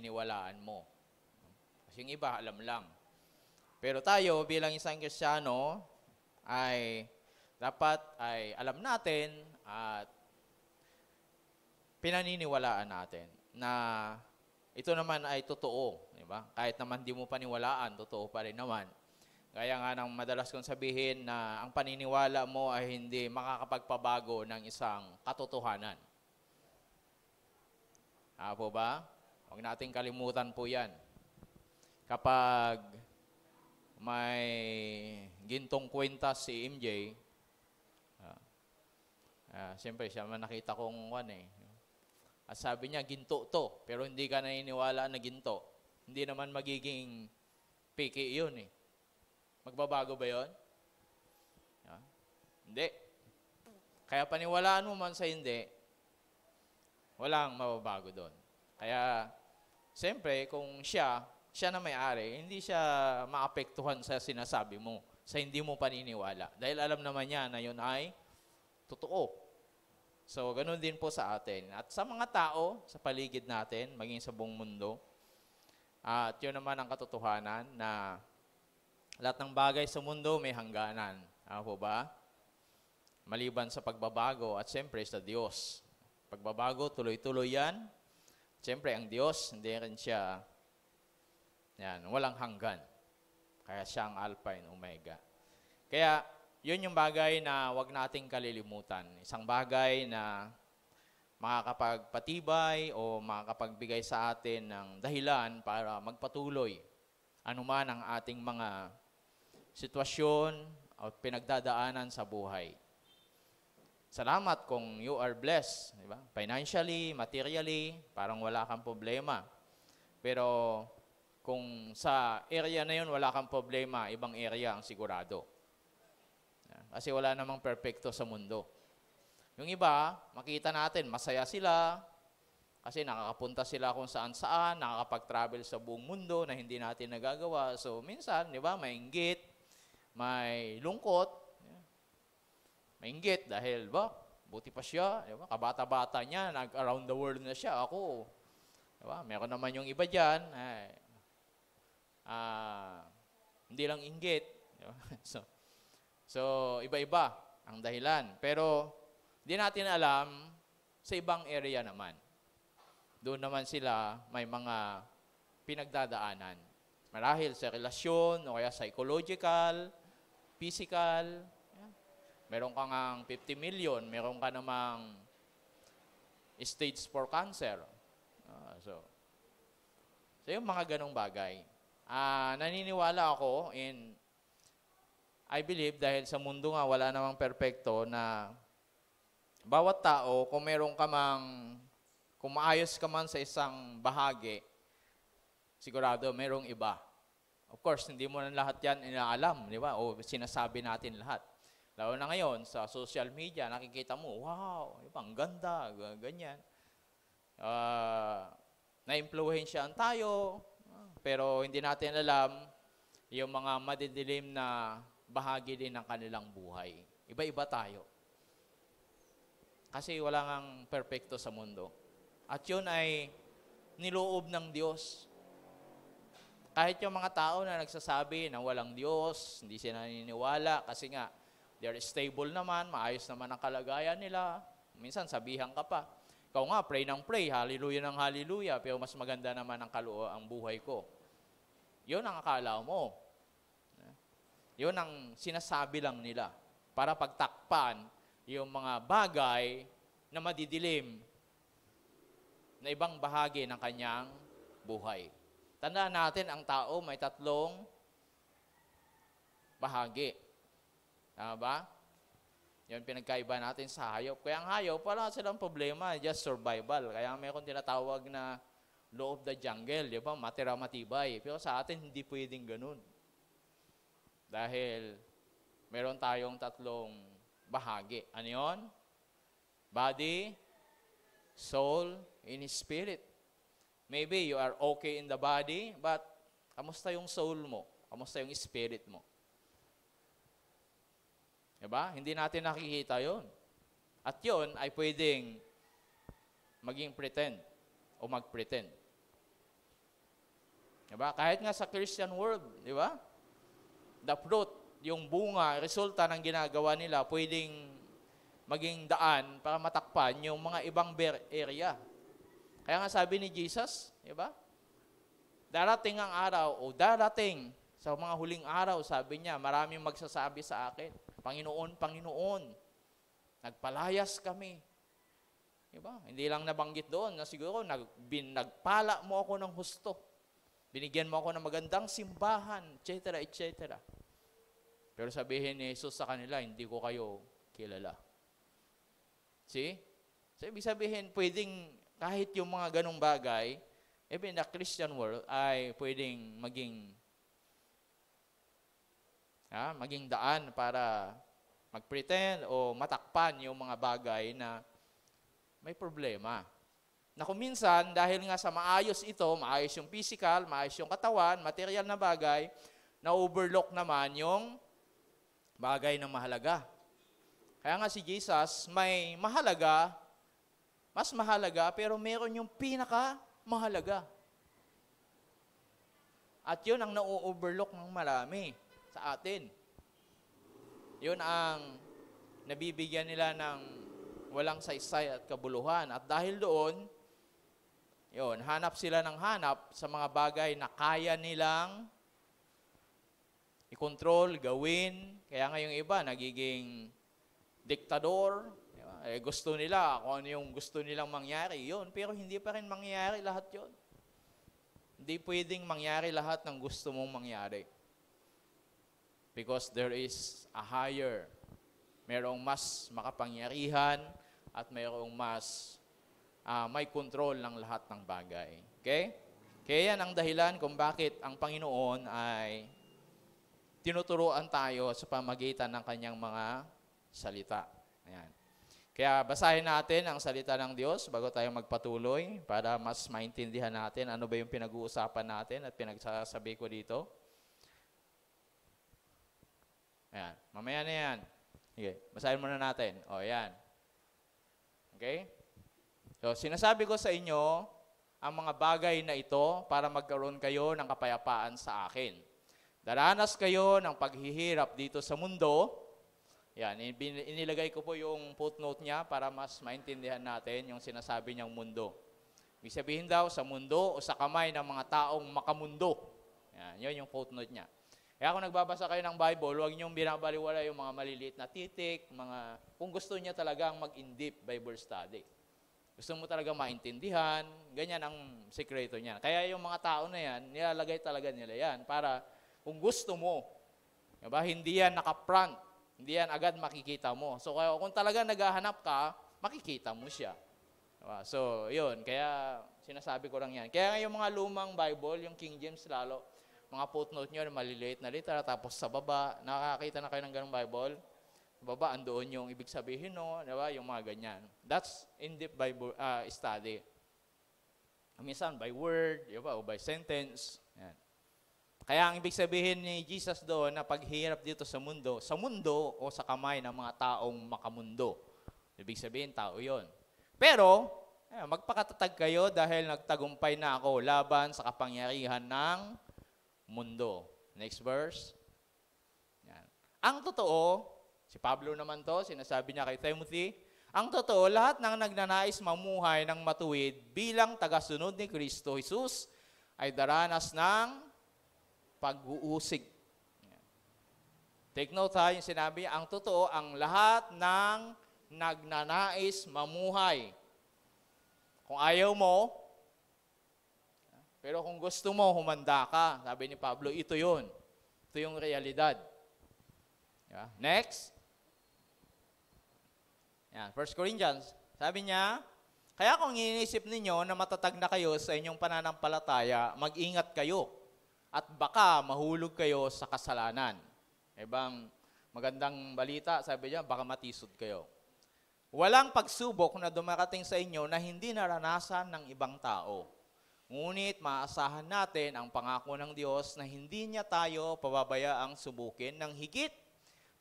paniniwalaan mo. Kasi yung iba, alam lang. Pero tayo, bilang isang Kristiyano, ay dapat ay alam natin at pinaniniwalaan natin na ito naman ay totoo. Diba? Kahit naman di mo paniwalaan, totoo pa rin naman. Kaya nga nang madalas kong sabihin na ang paniniwala mo ay hindi makakapagpabago ng isang katotohanan. Po ba? Huwag nating kalimutan po yan. Kapag may gintong kwenta si MJ, siyempre siya man nakita kong at sabi niya, ginto to, pero hindi ka naniniwala na ginto. Hindi naman magiging piki yun eh. Magbabago ba yun? Hindi. Kaya paniwalaan mo man sa hindi, walang mababago doon. Kaya, siyempre, kung siya na may-ari, hindi siya maapektuhan sa sinasabi mo, sa hindi mo paniniwala. Dahil alam naman niya na yun ay totoo. So, ganun din po sa atin. At sa mga tao, sa paligid natin, maging sa buong mundo, at yun naman ang katotohanan na lahat ng bagay sa mundo may hangganan. Po ba? Maliban sa pagbabago at siyempre sa Diyos. Pagbabago, tuloy-tuloy yan. Siyempre, ang Diyos, hindi rin siya walang hanggan. Kaya siya ang Alpha and Omega. Kaya, yun yung bagay na wag nating kalilimutan. Isang bagay na makakapagpatibay o makakapagbigay sa atin ng dahilan para magpatuloy. Anuman ang ating mga sitwasyon o pinagdadaanan sa buhay. Salamat kung you are blessed, di ba? Financially, materially, parang wala kang problema. Pero kung sa area na yun wala kang problema, ibang area ang sigurado. Kasi wala namang perfecto sa mundo. Yung iba, makita natin, masaya sila, kasi nakakapunta sila kung saan-saan, nakakapag-travel sa buong mundo na hindi natin nagagawa. So, minsan, di ba, may inggit, may lungkot. May inggit dahil, buti pa siya, di ba, kabata-bata niya, nag-around the world na siya. Ako, di ba, meron naman yung iba dyan, hindi lang inggit. Di ba? So, iba-iba ang dahilan. Pero, di natin alam, sa ibang area naman. Doon naman sila may mga pinagdadaanan. Marahil sa relasyon, o kaya psychological, physical. Meron ka ngang 50 million, meron ka namang stage 4 cancer. So yung mga ganong bagay. Naniniwala ako I believe, dahil sa mundo nga wala namang perpekto, na bawat tao, kung maayos ka man sa isang bahagi, sigurado merong iba. Of course, hindi mo na lahat yan inaalam, di ba? O sinasabi natin lahat. Lalo na ngayon, sa social media, nakikita mo, wow, ang ganda, ganyan. Na-impluwensyahan tayo, pero hindi natin alam yung mga madidilim na bahagi din ng kanilang buhay. Iba-iba tayo. Kasi wala ngang perpekto sa mundo. At yun ay niloob ng Diyos. Kahit yung mga tao na nagsasabi na walang Diyos, hindi sila naniniwala kasi nga, they're stable naman, maayos naman ang kalagayan nila. Minsan sabihan ka pa, ikaw nga, pray ng pray, hallelujah ng hallelujah, pero mas maganda naman ang buhay ko. Yun ang akala mo. Yun ang sinasabi lang nila para pagtakpan yung mga bagay na madidilim na ibang bahagi ng kanyang buhay. Tandaan natin, ang tao may 3 bahagi. Tama ba? Yun pinagkaiba natin sa hayop. Kaya ang hayop, wala silang problema, just survival. Kaya mayroon tinatawag na law of the jungle, di ba? Matira matibay. Pero sa atin, hindi pwedeng ganun. Dahil meron tayong 3 bahagi. Ano yun? Body, soul, and spirit. Maybe you are okay in the body, but kamusta yung soul mo? Kamusta yung spirit mo? Diba? Hindi natin nakikita yon. At yon ay pwedeng maging pretend o mag-pretend. Diba? Kahit nga sa Christian world, di ba? The fruit, yung bunga, resulta ng ginagawa nila, pwedeng maging daan para matakpan yung mga ibang area. Kaya nga sabi ni Jesus, di ba? Darating ang araw, o darating sa mga huling araw, sabi niya, maraming magsasabi sa akin, Panginoon, Panginoon, nagpalayas kami. Diba? Hindi lang nabanggit doon na siguro nagpala mo ako ng husto. Binigyan mo ako ng magandang simbahan, etc., etc. Pero sabihin ni Jesus sa kanila, hindi ko kayo kilala. See? So, ibig sabihin, pwedeng kahit yung mga ganong bagay, even the Christian world ay pwedeng maging daan para mag-pretend o matakpan yung mga bagay na may problema. Na kung minsan, dahil nga sa maayos ito, maayos yung physical, maayos yung katawan, material na bagay, na-overlook naman yung bagay na mahalaga. Kaya nga si Jesus, may mahalaga, mas mahalaga, pero meron yung pinaka-mahalaga. At yun ang na-overlook ng marami sa atin. Yun ang nabibigyan nila ng walang saysay at kabuluhan. At dahil doon, yun, hanap sila ng hanap sa mga bagay na kaya nilang i-control, gawin. Kaya nga yung iba, nagiging diktador. Diba? Gusto nila, kung ano yung gusto nilang mangyari, yun. Pero hindi pa rin mangyayari lahat yun. Hindi pwedeng mangyari lahat ng gusto mong mangyari. Because there is a higher, merong mas makapangyarihan, at mayroong mas may control ng lahat ng bagay. Okay? Kaya yan ang dahilan kung bakit ang Panginoon ay tinuturuan tayo sa pamagitan ng kanyang mga salita. Ayan. Kaya basahin natin ang salita ng Diyos bago tayo magpatuloy para mas maintindihan natin ano ba yung pinag-uusapan natin at pinagsasabi ko dito. Ayan. Mamaya na yan. Okay. Basahin muna natin. O, ayan. Okay? So, sinasabi ko sa inyo ang mga bagay na ito para magkaroon kayo ng kapayapaan sa akin. Daranas kayo ng paghihirap dito sa mundo. Yan, inilagay ko po yung footnote niya para mas maintindihan natin yung sinasabi niyang mundo. Ibig sabihin daw sa mundo o sa kamay ng mga taong makamundo. Yan, yun yung footnote niya. Kaya kung nagbabasa kayo ng Bible, huwag niyong binabaliwala yung mga maliliit na titik, kung gusto niya talagang mag-in-deep Bible study. Gusto mo talagang maintindihan, ganyan ang sekreto niya. Kaya yung mga tao na yan, nilalagay talaga nila yan para kung gusto mo, diba, hindi yan naka-front, hindi yan agad makikita mo. So kung talaga naghahanap ka, makikita mo siya. Diba? So yun, kaya sinasabi ko lang yan. Kaya yung mga lumang Bible, yung King James lalo, mga footnote nyo, maliliit na litera, tapos sa baba, nakakita na kayo ng ganong Bible, sa baba, andoon yung ibig sabihin, no? Diba? Yung mga ganyan. That's in-depth Bible study. Minsan, by word, diba? O by sentence. Yan. Kaya ang ibig sabihin ni Jesus doon na paghihirap dito sa mundo o sa kamay ng mga taong makamundo. Ibig sabihin, tao yon. Pero, magpakatatag kayo dahil nagtagumpay na ako laban sa kapangyarihan ng mundo. Next verse. Yan. Ang totoo, si Pablo naman to, sinasabi niya kay Timothy, ang totoo, lahat ng nagnanais mamuhay ng matuwid bilang tagasunod ni Kristo Jesus ay daranas ng pag-uusig. Yan. Take note ha, yung sinabi, ang totoo, ang lahat ng nagnanais mamuhay. Kung ayaw mo, pero kung gusto mo, humanda ka. Sabi ni Pablo, ito yun. Ito yung realidad. Yeah. Next. Yan, 1 Corinthians. Sabi niya, kaya kung iniisip ninyo na matatag na kayo sa inyong pananampalataya, mag-ingat kayo at baka mahulog kayo sa kasalanan. Ibang magandang balita, sabi niya, baka matisod kayo. Walang pagsubok na dumarating sa inyo na hindi naranasan ng ibang tao. Ngunit maasahan natin ang pangako ng Diyos na hindi niya tayo pababayaang subukin ng higit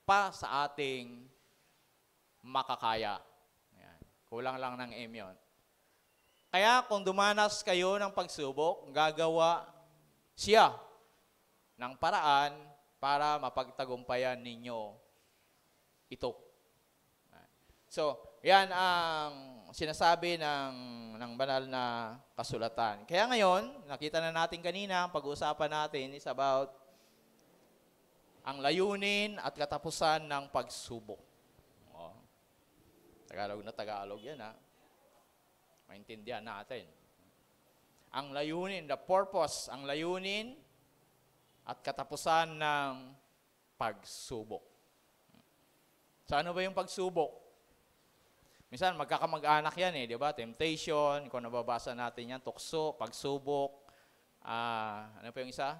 pa sa ating makakaya. Ayan. Kulang lang ng M yun. Kaya kung dumanas kayo ng pagsubok, gagawa siya ng paraan para mapagtagumpayan ninyo ito. So, yan ang sinasabi ng banal na kasulatan. Kaya ngayon, nakita na natin kanina, pag-uusapan natin is about ang layunin at katapusan ng pagsubok. Oh, Tagalog na Tagalog yan, ha? Maintindihan natin. Ang layunin, the purpose, ang layunin at katapusan ng pagsubok. So ano ba yung pagsubok? Minsan magkakamag-anak yan di ba? Temptation, kung nababasa natin yan, tukso, pagsubok, ano pa yung isa?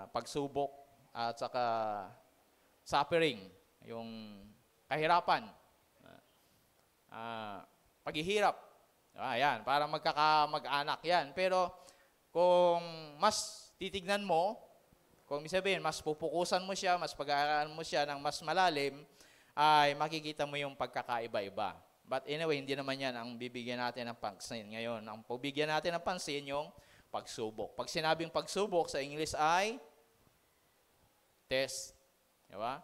Pagsubok, at saka suffering, yung kahirapan, paghihirap. Ayan, parang magkakamag-anak yan. Pero kung mas titignan mo, kung sabihin, mas pupukusan mo siya, mas pag-aaralan mo siya ng mas malalim, ay makikita mo yung pagkakaiba-iba. But anyway, hindi naman yan ang bibigyan natin ng pansin ngayon. Ang bibigyan natin ng pansin yung pagsubok. Pag sinabing pagsubok sa English ay test. Diba?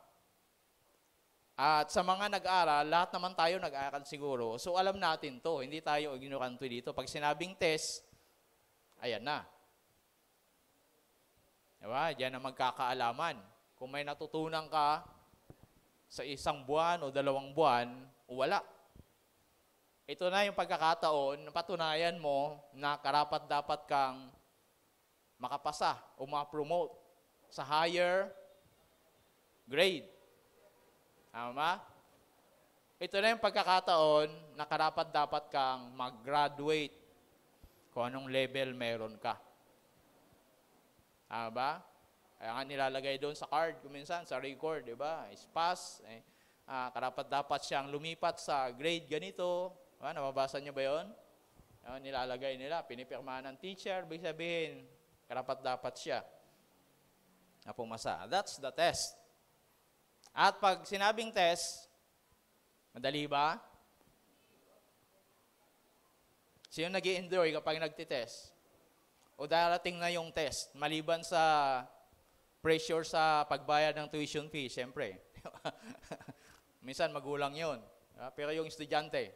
At sa mga nag-aral, lahat naman tayo nag-aral siguro. So alam natin to. Hindi tayo ignorante dito. Pag sinabing test, ayan na. Diba? Diyan na magkakaalaman. Kung may natutunan ka sa 1 buwan o 2 buwan, o wala. Ito na yung pagkakataon, patunayan mo na karapat-dapat kang makapasa o ma-promote sa higher grade. Tama? Ito na yung pagkakataon na karapat-dapat kang mag-graduate kung anong level meron ka. Tama ba? Kaya nga nilalagay doon sa card, kuminsan, sa record, di ba? Is pass. Karapat-dapat siyang lumipat sa grade ganito. Nababasa niyo ba yun? Nilalagay nila, pinipirmahan ng teacher, ibig sabihin, karapat-dapat siya na pumasa. That's the test. At pag sinabing test, madali ba? Sino nag-i-enjoy kapag nagtitest? O darating na yung test, maliban sa pressure sa pagbayad ng tuition fee, siyempre. Minsan magulang yun. Pero yung estudyante,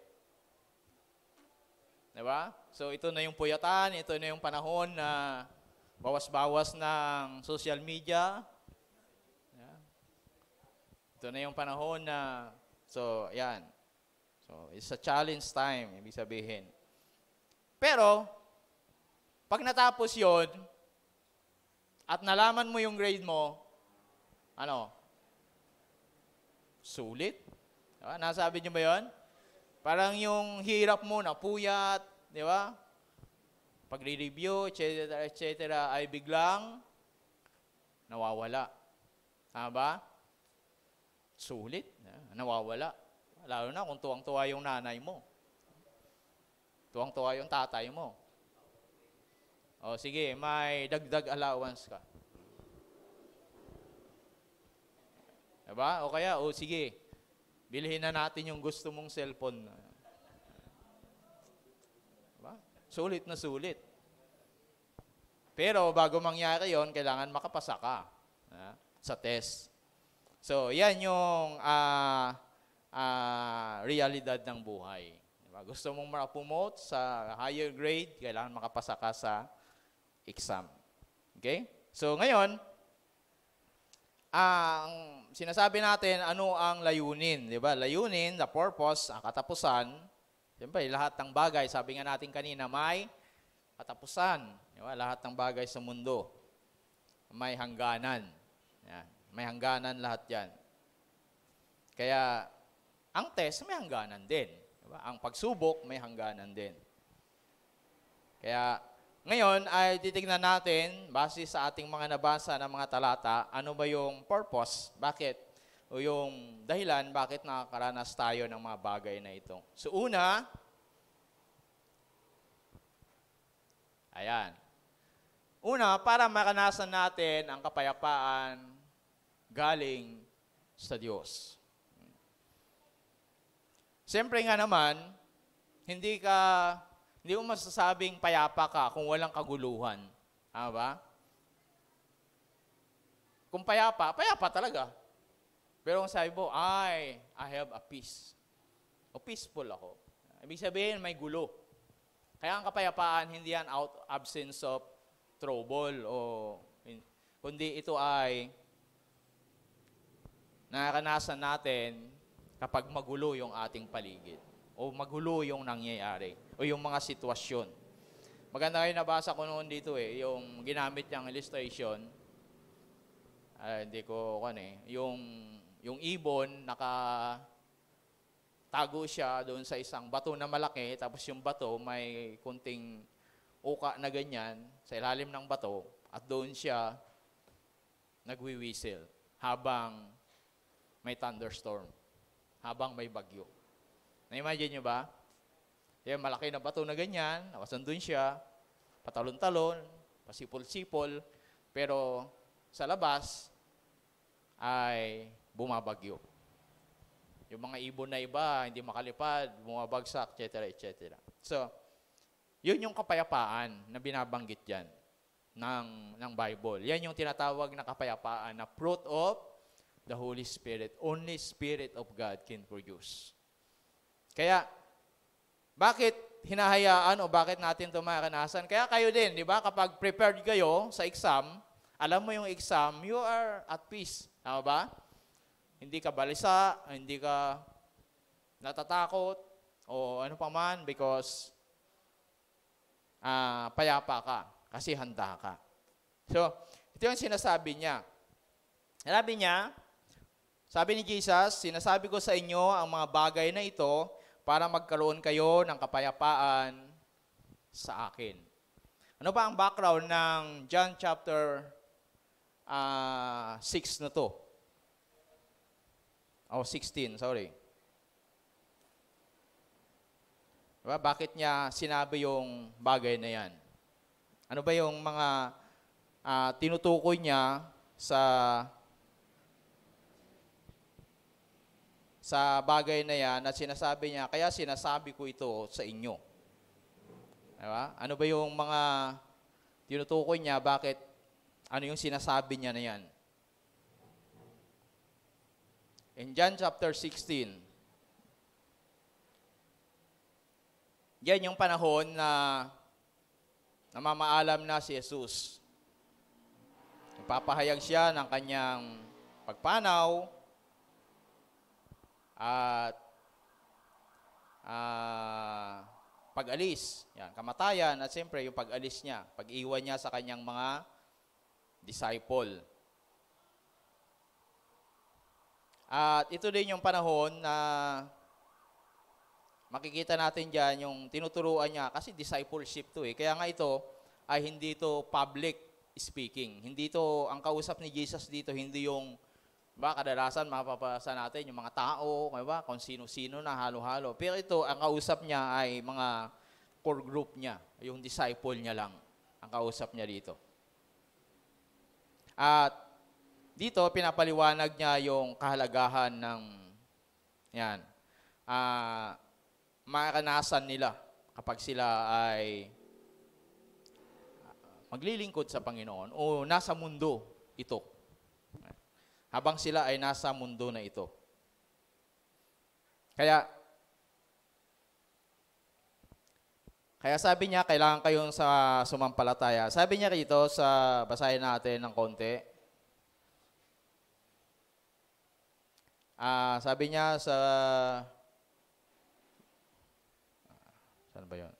diba? So ito na yung puyatan, ito na yung panahon na bawas-bawas ng social media. Ito na yung panahon na, so yan. So it's a challenge time, ibig sabihin. Pero, pag natapos yun, at nalaman mo yung grade mo, sulit. Diba? Nasabi niyo ba yun? Parang yung hirap mo, napuyat, di ba? Pagre-review, etc., ay biglang nawawala. Tama ba? Sulit. Nawawala. Lalo na kung tuwang-tuwa yung nanay mo. Tuwang-tuwa yung tatay mo. O sige, may dagdag allowance ka. Diba? O kaya, sige, bilhin na natin yung gusto mong cellphone. Diba? Sulit na sulit. Pero bago mangyari yon, kailangan makapasa ka sa test. So, yan yung realidad ng buhay. Diba? Gusto mong ma-promote sa higher grade, kailangan makapasa ka sa exam. Okay? So, ngayon, ang sinasabi natin, ano ang layunin? Diba? Layunin, the purpose, ang katapusan. Siyempre, lahat ng bagay, sabi nga natin kanina, may katapusan. Diba? Lahat ng bagay sa mundo, may hangganan. Yan. May hangganan lahat yan. Kaya, ang test, may hangganan din. Diba? Ang pagsubok, may hangganan din. Kaya, ngayon ay titignan natin, base sa ating mga nabasa ng mga talata, ano ba yung purpose, bakit, o yung dahilan, bakit nakakaranas tayo ng mga bagay na ito. So una, ayan. Una, para maranasan natin ang kapayapaan galing sa Diyos. Siyempre nga naman, hindi ka Hindi mo masasabing payapa ka kung walang kaguluhan. Tama ba? Kung payapa, payapa talaga. Pero kung sabi mo, I have a peace. O peaceful ako. Ibig sabihin, may gulo. Kaya ang kapayapaan, hindi yan absence of trouble. Kundi ito ay naranasan natin kapag magulo yung ating paligid. O magulo yung nangyayari. O yung mga sitwasyon. Maganda kayo nabasa ko noon dito yung ginamit niyang illustration. Hindi ko yung ibon, tago siya doon sa isang bato na malaki, tapos yung bato may kunting uka na ganyan sa ilalim ng bato, at doon siya nagwi-whistle habang may thunderstorm, habang may bagyo. Na-imagine nyo ba? Yung malaki na bato na ganyan, nandun siya, patalon-talon, pasipol-sipol, pero sa labas ay bumabagyo. Yung mga ibon na iba, hindi makalipad, bumabagsak, etc., etc. So, yun yung kapayapaan na binabanggit dyan ng Bible. Yan yung tinatawag na kapayapaan na fruit of the Holy Spirit. Only Spirit of God can produce. Kaya, bakit hinahayaan o bakit natin ito maranasan? Kaya kayo din, di ba? Kapag prepared kayo sa exam, alam mo yung exam, you are at peace. Tama ba? Hindi ka balisa, hindi ka natatakot, o ano pa man, because payapa ka, kasi handa ka. So, ito yung sinasabi niya. Sabi ni Jesus, sinasabi ko sa inyo ang mga bagay na ito para magkaroon kayo ng kapayapaan sa akin. Ano ba ang background ng John chapter 6 na to? 16, sorry. Diba? Bakit niya sinabi yung bagay na yan? Ano ba yung mga tinutukoy niya sa bagay na yan at sinasabi niya, kaya sinasabi ko ito sa inyo. Diba? Ano ba yung mga tinutukoy niya, ano yung sinasabi niya na yan? In John chapter 16, yan yung panahon na namamaalam na si Jesus. Nagpapahayag siya ng kanyang pagpanaw at pag-alis. Yan, kamatayan at siyempre yung pag-alis niya, pag-iwan niya sa kanyang mga disciple. At ito din yung panahon na makikita natin dyan yung tinuturuan niya kasi discipleship to Kaya nga ito ay hindi to public speaking. Hindi to, ang kausap ni Jesus dito, hindi yung, kadalasan mapapasa natin yung mga tao, kung sino-sino na halo-halo. Pero ito, ang kausap niya ay mga core group niya, yung disciple niya lang, ang kausap niya dito. At dito, pinapaliwanag niya yung kahalagahan ng maranasan nila kapag sila ay maglilingkod sa Panginoon o nasa mundo ito. Habang sila ay nasa mundo na ito. Kaya sabi niya, kailangan kayong sumampalataya. Sabi niya rito, basahin natin ng konti. Sabi niya saan ba yun?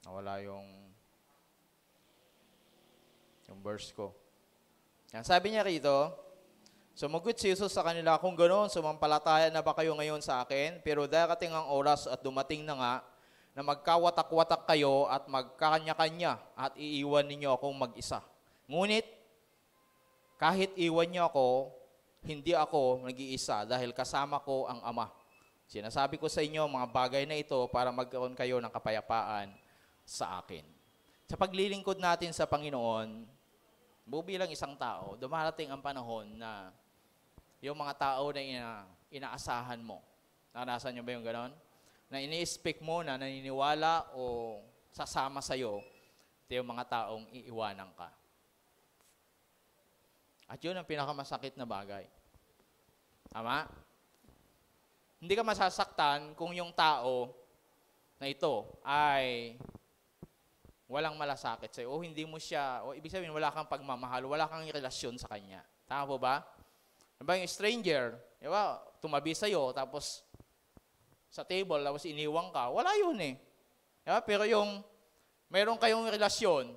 Nawala yung verse ko. Yan, sabi niya rito, sumagot si Jesus sa kanila, kung ganoon, sumampalataya na ba kayo ngayon sa akin? Pero darating ang oras at dumating na nga na magkawatak-watak kayo at magkakanya-kanya at iiwan ninyo akong mag-isa. Ngunit, kahit iwan niyo ako, hindi ako nag-iisa dahil kasama ko ang Ama. Sinasabi ko sa inyo mga bagay na ito para magkaroon kayo ng kapayapaan sa akin. Sa paglilingkod natin sa Panginoon, bilang isang tao, dumarating ang panahon na yung mga tao na inaasahan mo. Naranasan niyo ba yung ganon? Na ini-expect mo na naniniwala o sasama sa'yo, ito yung mga taong iiwanan ka. At yun ang pinakamasakit na bagay. Tama? Hindi ka masasaktan kung yung tao na ito ay walang malasakit sa'yo o hindi mo siya, o ibig sabihin wala kang pagmamahal, wala kang relasyon sa kanya. Tama po ba? Diba yung stranger, diba, tumabi sa'yo, tapos sa table, tapos iniwang ka, wala yun eh. Diba? Pero yung meron kayong relasyon,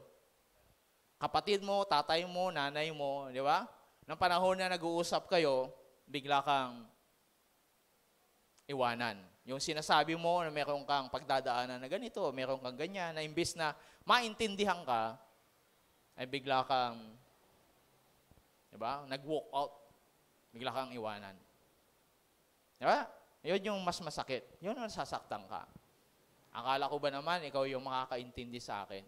kapatid mo, tatay mo, nanay mo, di ba? Nang panahon na nag-uusap kayo, bigla kang iwanan. Yung sinasabi mo na meron kang pagdadaanan na ganito, meron kang ganyan, na imbis na maintindihan ka, ay bigla kang, di ba? Nag-walk out, bigla kang iwanan. Di ba? Yun yung mas masakit. Yun ang sasaktan ka. Akala ko ba naman, ikaw yung makakaintindi sa akin?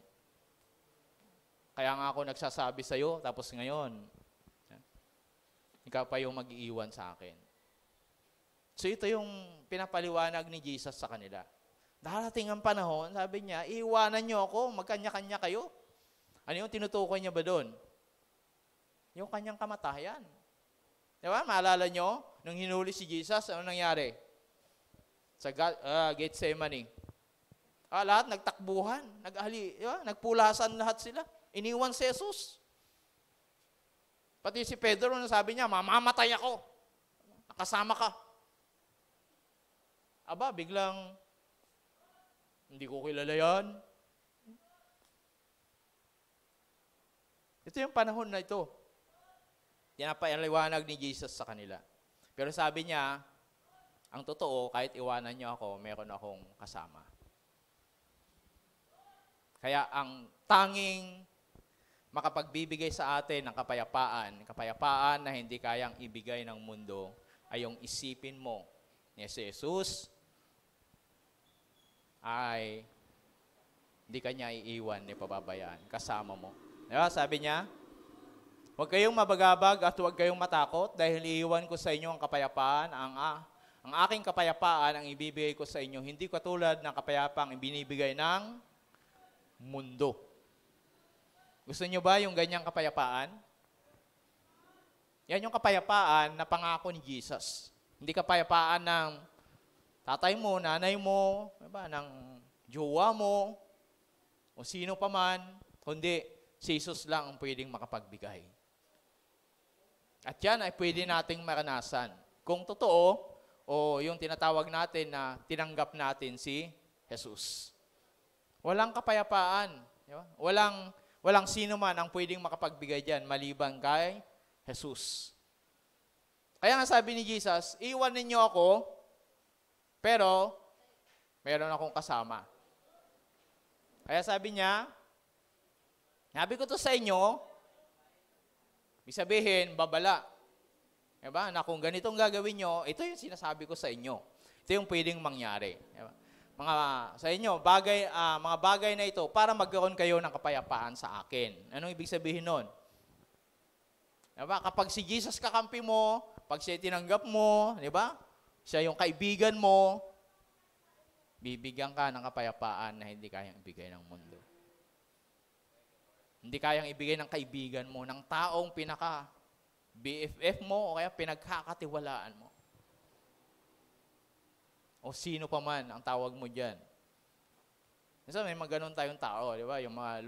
Kaya nga ako nagsasabi sa'yo, tapos ngayon, ikaw pa yung mag-iiwan sa akin. So ito yung pinapaliwanag ni Jesus sa kanila. Darating ang panahon, sabi niya, iiwanan niyo ako, magkanya-kanya kayo. Ano yung tinutukoy niya ba doon? Yung kanyang kamatayan. Di ba? Maalala niyo, nung hinuli si Jesus, ano nangyari? Sa Gethsemane. Lahat nagtakbuhan, nagpulasan lahat sila. Iniwan si Jesus. Pati si Pedro, sabi niya, mamamatay ako. Nakasama ka. Aba, biglang, hindi ko kilala yan. Ito yung panahon na ito. Pinapaliwanag ni Jesus sa kanila. Pero sabi niya, ang totoo, kahit iwanan niyo ako, meron akong kasama. Kaya ang tanging makapagbibigay sa atin ng kapayapaan na hindi kayang ibigay ng mundo, ay yung isipin mo ni Jesus ay hindi kanya iiwan ni pababayaan. Kasama mo. Diba? Sabi niya, huwag kayong mabagabag at huwag kayong matakot dahil iiwan ko sa inyo ang kapayapaan. Ang aking kapayapaan ang ibibigay ko sa inyo. Hindi katulad ng kapayapaang ibinibigay ng mundo. Gusto niyo ba yung ganyang kapayapaan? Yan yung kapayapaan na pangako ni Jesus. Hindi kapayapaan ng tatay mo, nanay mo, diba, ng jowa mo, o sino pa man, kundi si Jesus lang ang pwedeng makapagbigay. At yan ay pwede nating maranasan. Kung totoo, o yung tinatawag natin na tinanggap natin si Jesus. Walang kapayapaan. Diba? Walang sino man ang pwedeng makapagbigay dyan maliban kay Jesus. Kaya nga sabi ni Jesus, iwan ninyo ako, pero meron akong kasama. Kaya sabi niya, sabi ko to sa inyo, ibig sabihin, babala. Diba? Na kung ganitong gagawin nyo, ito yung sinasabi ko sa inyo. Ito yung pwedeng mangyari. Diba? Sa inyo, mga bagay na ito para magkaroon kayo ng kapayapaan sa akin. Anong ibig sabihin nun? Diba? Kapag si Jesus kakampi mo, pag siya tinanggap mo, diba? Siya yung kaibigan mo, bibigyan ka ng kapayapaan na hindi kayang ibigay ng mundo. Hindi kayang ibigay ng kaibigan mo, ng taong BFF mo o kaya pinagkakatiwalaan mo. O sino pa man ang tawag mo dyan. Minsan may mga ganun tayong tao, di ba? Yung mga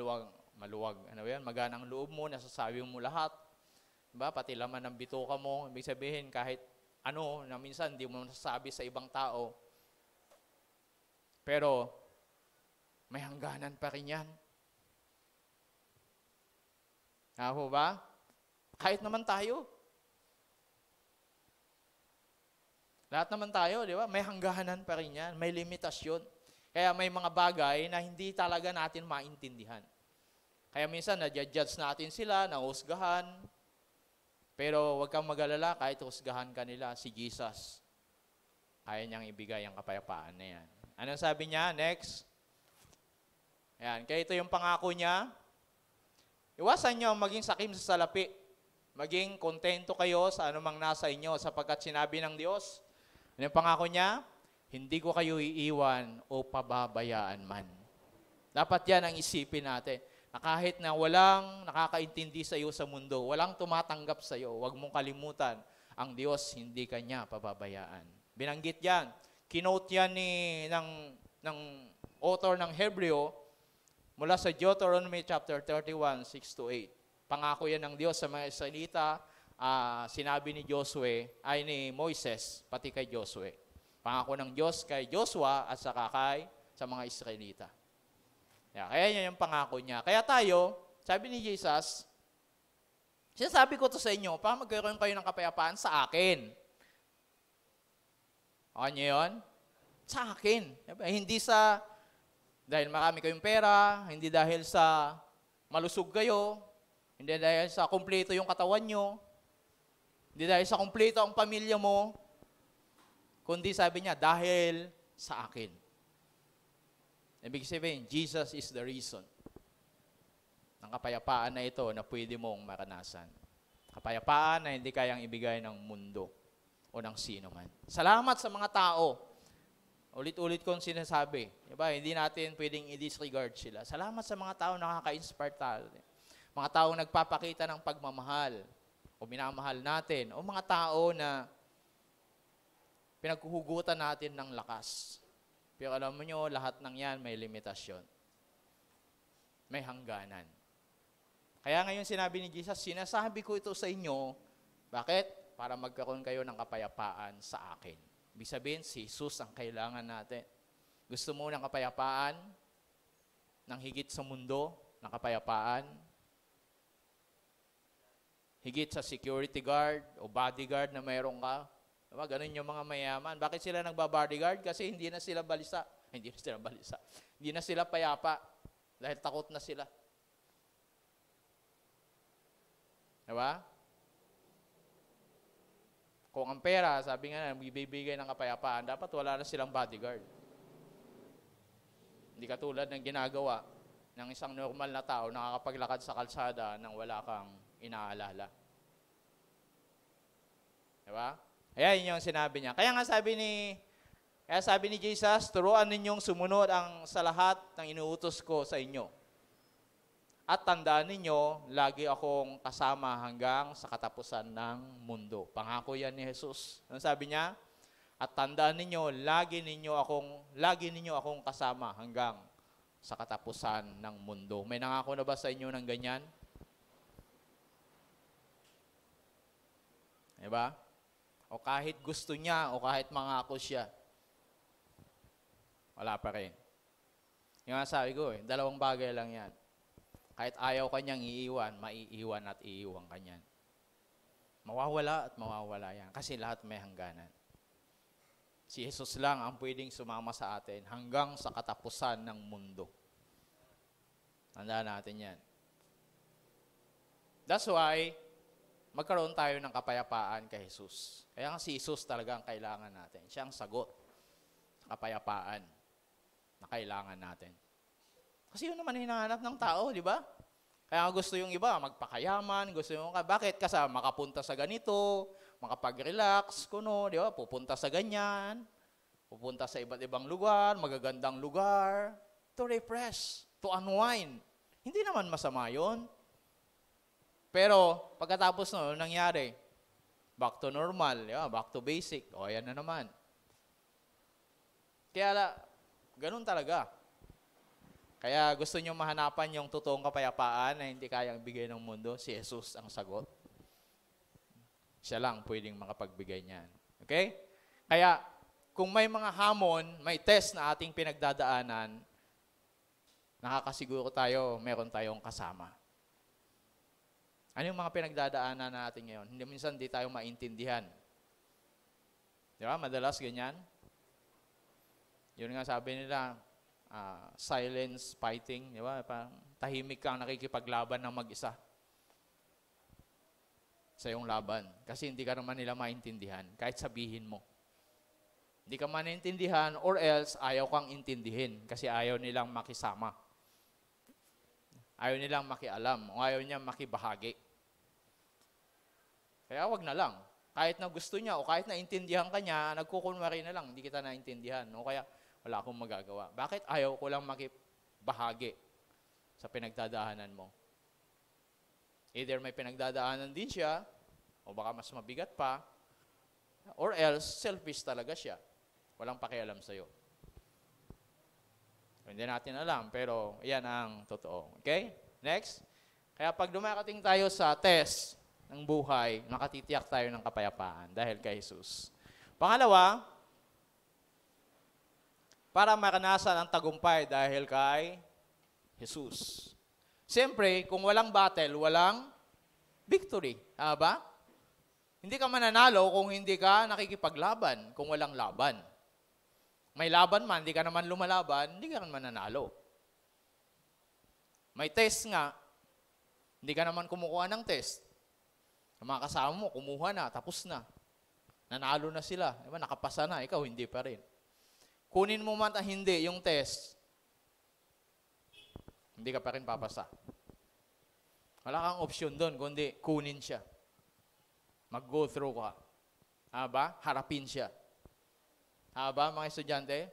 maluwag, maganang loob mo, nasasabi mo lahat. Di ba? Pati laman ng bituka mo, ibig sabihin kahit na minsan hindi mo nasasabi sa ibang tao. Pero, may hangganan pa rin yan. Ako ba? Kahit naman tayo. Lahat naman tayo, di ba? May hangganan pa rin yan. May limitasyon. Kaya may mga bagay na hindi talaga natin maintindihan. Kaya minsan, na-judge natin sila, nahusgahan. Pero huwag kang mag-alala, kahit husgahan ka nila, si Jesus, kaya niyang ibigay ang kapayapaan na yan. Anong sabi niya? Next. Ayan, kaya ito yung pangako niya. Iwasan niyo maging sakim sa salapi. Maging kontento kayo sa anumang nasa inyo sapagkat sinabi ng Diyos, ano yung pangako niya? Hindi ko kayo iiwan o pababayaan man. Dapat yan ang isipin natin. Na kahit na walang nakakaintindi sa iyo sa mundo, walang tumatanggap sa iyo, huwag mong kalimutan, ang Diyos hindi kanya pababayaan. Binanggit yan. Kinote yan ng author ng Hebreo mula sa Deuteronomy chapter 31, 6-8. Pangako yan ng Diyos sa mga Israelita, sinabi ni ni Moises, pati kay Josue. Pangako ng Diyos kay Joshua at saka sa mga Israelita. Kaya yan yung pangako niya. Kaya tayo, sabi ni Jesus, sinasabi ko to sa inyo, para magkaroon kayo ng kapayapaan sa akin. Okay niyo yun? Sa akin. Hindi dahil marami kayong pera, hindi dahil sa malusog kayo, hindi dahil sa kumpleto yung katawan nyo, hindi dahil sa kumpleto ang pamilya mo, kundi sabi niya, dahil sa akin. Ibig sabihin, Jesus is the reason ng kapayapaan na ito na pwede mong maranasan. Kapayapaan na hindi kayang ibigay ng mundo o ng sino man. Salamat sa mga tao. Ulit-ulit kong sinasabi. Diba? Hindi natin pwedeng i-disregard sila. Salamat sa mga tao na nakaka-inspire tayo. Mga tao nagpapakita ng pagmamahal o minamahal natin. O mga tao na pinaghuhugutan natin ng lakas. Pero alam mo nyo, lahat ng yan may limitasyon. May hangganan. Kaya ngayon sinabi ni Jesus, sinasabi ko ito sa inyo. Bakit? Para magkaroon kayo ng kapayapaan sa akin. Ibig sabihin, si Jesus ang kailangan natin. Gusto mo ng kapayapaan? Ng higit sa mundo? Ng kapayapaan? Higit sa security guard o bodyguard na mayroon ka? Diba? Ganun yung mga mayaman. Bakit sila nagba-bodyguard? Kasi hindi na sila balisa. Hindi na sila balisa. Hindi na sila payapa. Dahil takot na sila. Diba? Kung ang pera, sabi nga na, bibigay ng kapayapaan, dapat wala na silang bodyguard. Hindi katulad ng ginagawa ng isang normal na tao nakakapaglakad sa kalsada nang wala kang inaalala. Diba? Kaya yun yung sinabi niya. Kaya sabi ni Jesus, turuan ninyong sumunod sa lahat ng inuutos ko sa inyo. At tandaan ninyo, lagi akong kasama hanggang sa katapusan ng mundo. Pangako yan ni Jesus. Ano sabi niya? At tandaan ninyo, lagi ninyo akong kasama hanggang sa katapusan ng mundo. May nangako na ba sa inyo ng ganyan? Diba? O kahit gusto niya, o kahit mangako siya, wala pa rin. Yung sabi ko, dalawang bagay lang yan. Kahit ayaw kanyang iiwan, maiiwan at iiwan kanyan. Mawawala at mawawala yan. Kasi lahat may hangganan. Si Jesus lang ang pwedeng sumama sa atin hanggang sa katapusan ng mundo. Tandaan natin yan. That's why, magkaroon tayo ng kapayapaan kay Jesus. Kaya si Jesus talaga ang kailangan natin. Siya ang sagot sa kapayapaan na kailangan natin. Kasi yun naman hinahanap ng tao, di ba? Kaya gusto yung iba, magpakayaman, gusto yung, bakit? Kasi makapunta sa ganito, makapag-relax, di ba? Pupunta sa ganyan, pupunta sa iba't ibang lugar, magagandang lugar, to refresh, to unwind. Hindi naman masama yun. Pero, pagkatapos nangyari, back to normal, back to basic, ayan na naman. Kaya, ganun talaga. Kaya gusto nyo mahanapan yung totoong kapayapaan na hindi kayang bigay ng mundo, si Jesus ang sagot. Siya lang pwedeng makapagbigay niyan. Okay? Kaya, kung may mga hamon, may test na ating pinagdadaanan, nakakasiguro tayo, meron tayong kasama. Ano yung mga pinagdadaanan natin ngayon? Hindi minsan di tayo maintindihan. Di ba? Madalas ganyan. Yun nga sabi nila, silence fighting, di ba? Parang tahimik kang nakikipaglaban ng mag-isa sa iyong laban. Kasi hindi ka naman nila maintindihan, kahit sabihin mo. Hindi ka maintindihan or else ayaw kang intindihin kasi ayaw nilang makisama. Ayaw nilang makialam o ayaw niya makibahagi. Kaya wag na lang. Kahit na gusto niya o kahit na intindihan ka niya, nagkukunwari na lang, hindi kita naintindihan. O kaya wala akong magagawa. Bakit ayaw ko lang makibahagi sa pinagdadaanan mo? Either may pinagdadaanan din siya, o baka mas mabigat pa, or else, selfish talaga siya. Walang pakialam sa'yo. Hindi natin alam, pero yan ang totoo. Okay? Next. Kaya pag dumarating tayo sa test ng buhay, nakatitiyak tayo ng kapayapaan dahil kay Jesus. Pangalawa, para maranasan ang tagumpay dahil kay Jesus. Siyempre, kung walang battle, walang victory. Ba? Hindi ka mananalo kung hindi ka nakikipaglaban, kung walang laban. May laban man, hindi ka naman lumalaban, hindi ka naman mananalo. May test nga, hindi ka naman kumukuha ng test. Ang mga kasama mo, kumuha na, tapos na. Nanalo na sila. Diba, nakapasa na, ikaw hindi pa rin. Kunin mo man hindi yung test, hindi ka pa rin papasa. Wala kang opsyon doon, kundi kunin siya. Mag-go through ka. Ba? Harapin siya. Ba, mga estudyante?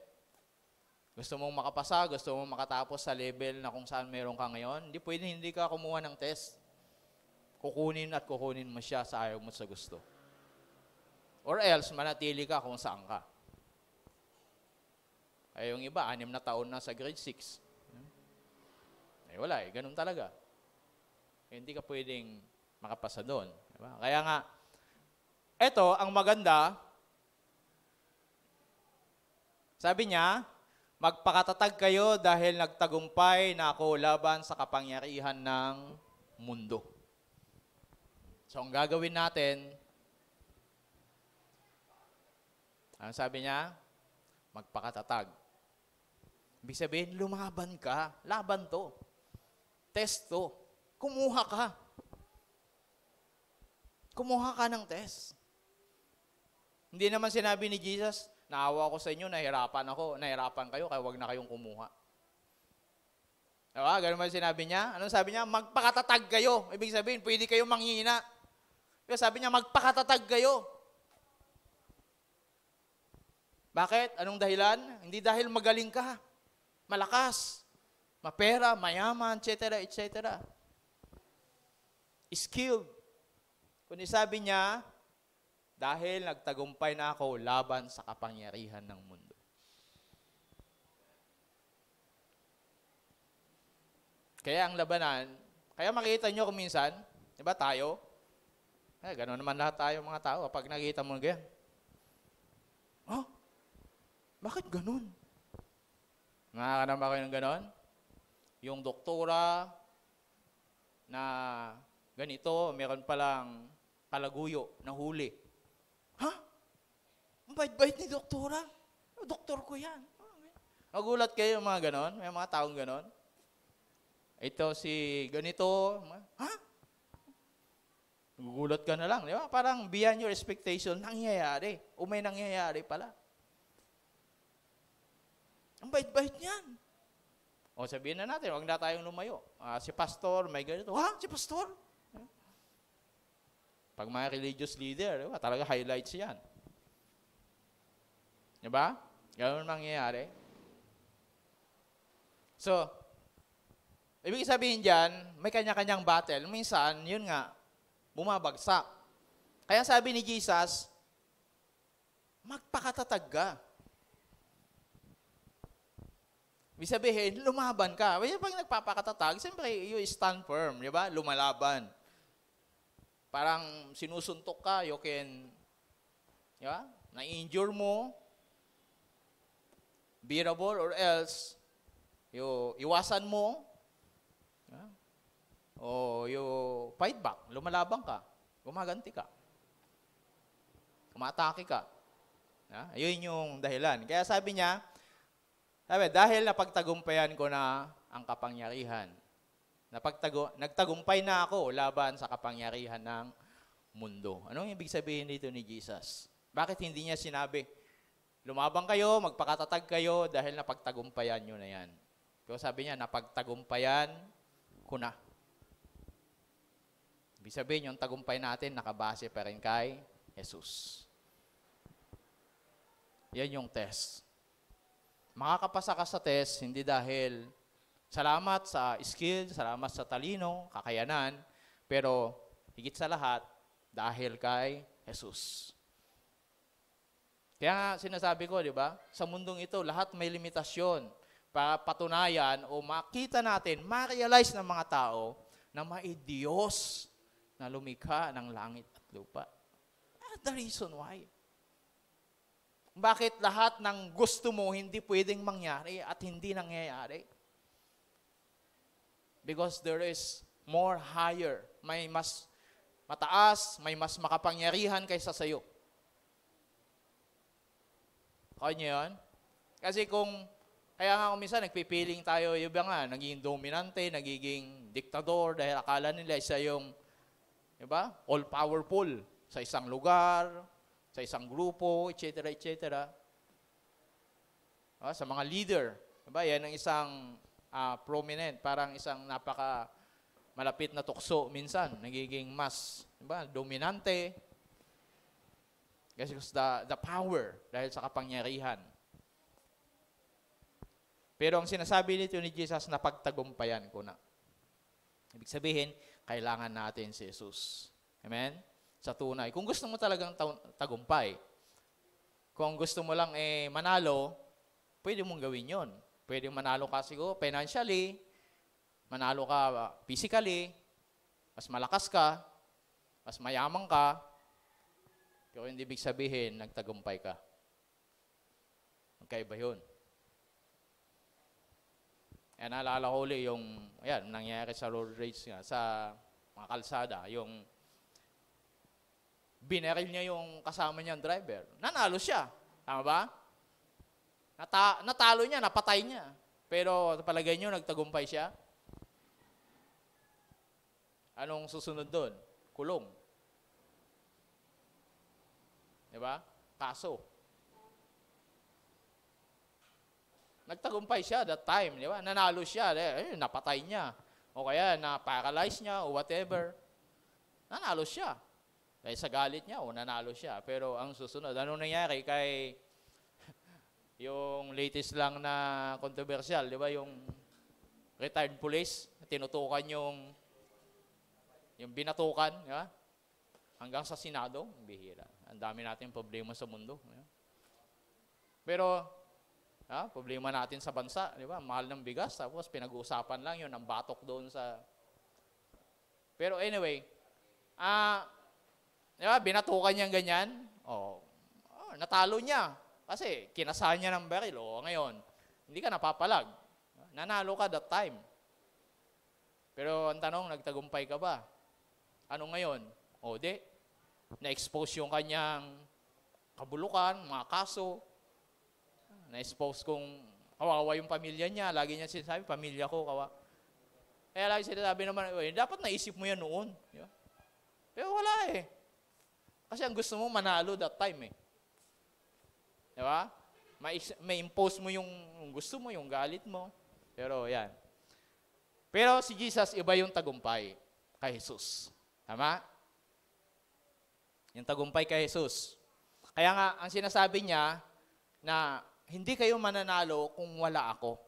Gusto mong makapasa, gusto mong makatapos sa level na kung saan meron ka ngayon, hindi pwede hindi ka kumuha ng test. Kukunin at kukunin mo siya sa ayaw mo sa gusto. Or else, manatili ka kung saan ka. Ay yung iba, 6 na taon na sa grade 6. Eh wala eh, ganun talaga. Eh, hindi ka pwedeng makapasa doon. Diba? Kaya nga, eto, ang maganda, sabi niya, magpakatatag kayo dahil nagtagumpay na ako laban sa kapangyarihan ng mundo. So, ang gagawin natin, ano sabi niya? Magpakatatag. Ibig sabihin, lumaban ka. Laban to. Test to. Kumuha ka. Kumuha ka ng test. Hindi naman sinabi ni Jesus, naawa ko sa inyo, nahirapan kayo, kaya wag na kayong kumuha. Diba? Ganun ba sinabi niya? Anong sabi niya? Magpakatatag kayo. Ibig sabihin, pwede kayong manghina. Kaya sabi niya, magpakatatag kayo. Bakit? Anong dahilan? Hindi dahil magaling ka, malakas, mapera, mayaman, etc., etc. Skilled. Kundi sabi niya, dahil nagtagumpay na ako laban sa kapangyarihan ng mundo. Kaya ang labanan, kaya makita nyo kung minsan, di ba tayo? Gano'n naman lahat tayo mga tao. Pag nakita mo ganyan, oh, bakit ganun? Nakakana ba kayo ng ganon? Yung doktora na ganito, meron palang kalaguyo na huli. Ha? Ang bait-bait ni doktora? Doktor ko yan. Nagulat kayo mga ganon? May mga taong ganon? Ito si ganito. Ha? Nagugulat ka na lang. Di ba? Parang beyond your expectation, nangyayari. O may nangyayari pala. Ang bait-bait niyan. O sabihin na natin, huwag na tayong lumayo. Si pastor, may ganito. Ha? Si pastor? Pag mga religious leader, diba? Talaga highlights yan. Diba? Ganun mangyayari. So, ibig sabihin dyan, may kanya-kanyang battle. Minsan, yun nga, bumabagsak. Kaya sabi ni Jesus, magpakatatag ka. Ibig sabihin, lumaban ka. Pag nagpapakatatag, siyempre, you stand firm, di ba? Lumalaban. Parang sinusuntok ka, you can, di ba? Na-injure mo, bearable, or else, iwasan mo, di ba? O you fight back, lumalaban ka, gumaganti ka, umatake ka. Yun yung dahilan. Kaya sabi niya, dahil napagtagumpayan ko na ang kapangyarihan. Nagtagumpay na ako laban sa kapangyarihan ng mundo. Anong ibig sabihin dito ni Jesus? Bakit hindi niya sinabi, lumaban kayo, magpakatatag kayo dahil napagtagumpayan nyo na yan? Pero sabi niya, napagtagumpayan ko na. Ibig sabihin, yung tagumpay natin nakabase pa rin kay Jesus. Yan yung test. Makakapasa ka sa test, hindi dahil salamat sa skill, salamat sa talino, kakayanan, pero higit sa lahat, dahil kay Jesus. Kaya nga sinasabi ko, di ba? Sa mundong ito, lahat may limitasyon. Para patunayan o makita natin, ma-realize ng mga tao na may Diyos na lumikha ng langit at lupa. That's the reason why. Bakit lahat ng gusto mo hindi pwedeng mangyari at hindi nangyayari? Because there is more higher. May mas mataas, may mas makapangyarihan kaysa sa'yo. Kaya niyo yun? Kasi kaya nga kung minsan nagpipiling tayo, yung nga, nagiging dominante, nagiging diktador, dahil akala nila isa yung, diba, all-powerful sa isang lugar, sa isang grupo, etc., etc. Sa mga leader, diba, yan ang isang prominent, parang isang napaka malapit na tukso minsan, nagiging mas, diba, dominante. Kasi the power, dahil sa kapangyarihan. Pero ang sinasabi nito ni Jesus, na pagtagumpayan ko na. Ibig sabihin, kailangan natin si Jesus. Amen? Sa tunay. Kung gusto mo talagang tagumpay, kung gusto mo lang manalo, pwede mong gawin yon. Pwede manalo ka siguro financially, manalo ka physically, mas malakas ka, mas mayaman ka, pero hindi ibig sabihin, nagtagumpay ka. Magkaiba yun. Naalala ko ulit yung, nangyayari sa road race nga, sa mga kalsada, yung bineril niya yung kasama niyang driver. Nanalo siya. Tama ba? Natalo niya, napatay niya. Pero palagay niyo, nagtagumpay siya? Anong susunod doon? Kulong. Diba? Kaso. Nagtagumpay siya that time, di ba? Nanalo siya, napatay niya. O kaya na-paralyze niya o whatever. Nanalo siya. Dahil sa galit niya, nanalo siya. Pero ang susunod, anong nangyari kay yung latest lang na controversial, di ba? Yung retired police, tinutukan yung binatukan, di ba? Hanggang sa Senado, bihira. Ang dami natin problema sa mundo. Pero, problema natin sa bansa, di ba? Mahal ng bigas, tapos pinag-uusapan lang yun, ang batok doon sa... Pero anyway, di ba, binatukan niyang ganyan, natalo niya. Kasi kinasahan niya ng baril, ngayon, hindi ka napapalag. Nanalo ka that time. Pero ang tanong, nagtagumpay ka ba? Ano ngayon? Na-expose yung kanyang kabulukan, mga kaso, na-expose kung kawawa yung pamilya niya. Lagi niya sinasabi, pamilya ko, kawawa. Kaya lagi sinasabi naman, dapat naisip mo yan noon. Diba? Pero wala Kasi ang gusto mo, manalo that time Diba? May impose mo yung gusto mo, yung galit mo. Pero yan. Pero si Jesus, iba yung tagumpay kay Jesus. Tama? Yung tagumpay kay Jesus. Kaya nga, ang sinasabi niya, na hindi kayo mananalo kung wala ako.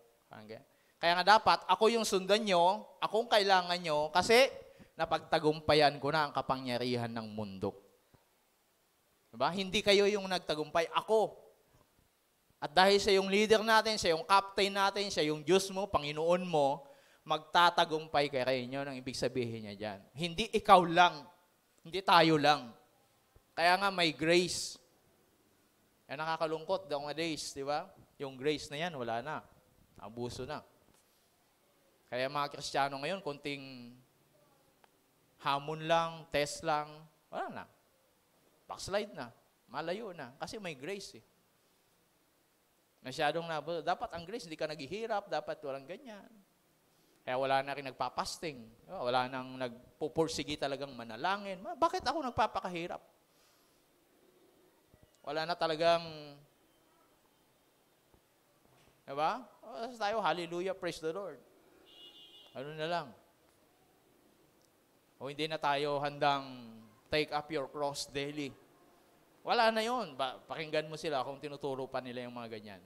Kaya nga dapat, ako yung sundan nyo, akong kailangan nyo, kasi napagtagumpayan ko na ang kapangyarihan ng mundo. Diba? Hindi kayo yung nagtagumpay, ako. At dahil sa yung leader natin, sa yung captain natin, sa yung Diyos mo, Panginoon mo, magtatagumpay kayo nyo, ang ibig sabihin niya dyan. Hindi ikaw lang, hindi tayo lang. Kaya nga may grace. Nakakalungkot nowadays, di ba? Yung grace na yan, wala na. Abuso na. Kaya mga Kristiyano ngayon, konting hamon lang, test lang, wala na. Backslide na. Malayo na. Kasi may grace Masyadong dapat ang grace, hindi ka naghihirap, dapat walang ganyan. Kaya wala na rin nagpapasting. Wala nang nagpupursigi talagang manalangin. Bakit ako nagpapakahirap? Wala na talagang, diba? Tayo, hallelujah, praise the Lord. Ano na lang. O hindi na tayo handang take up your cross daily. Wala na yun. Pakinggan mo sila kung tinuturo pa nila yung mga ganyan.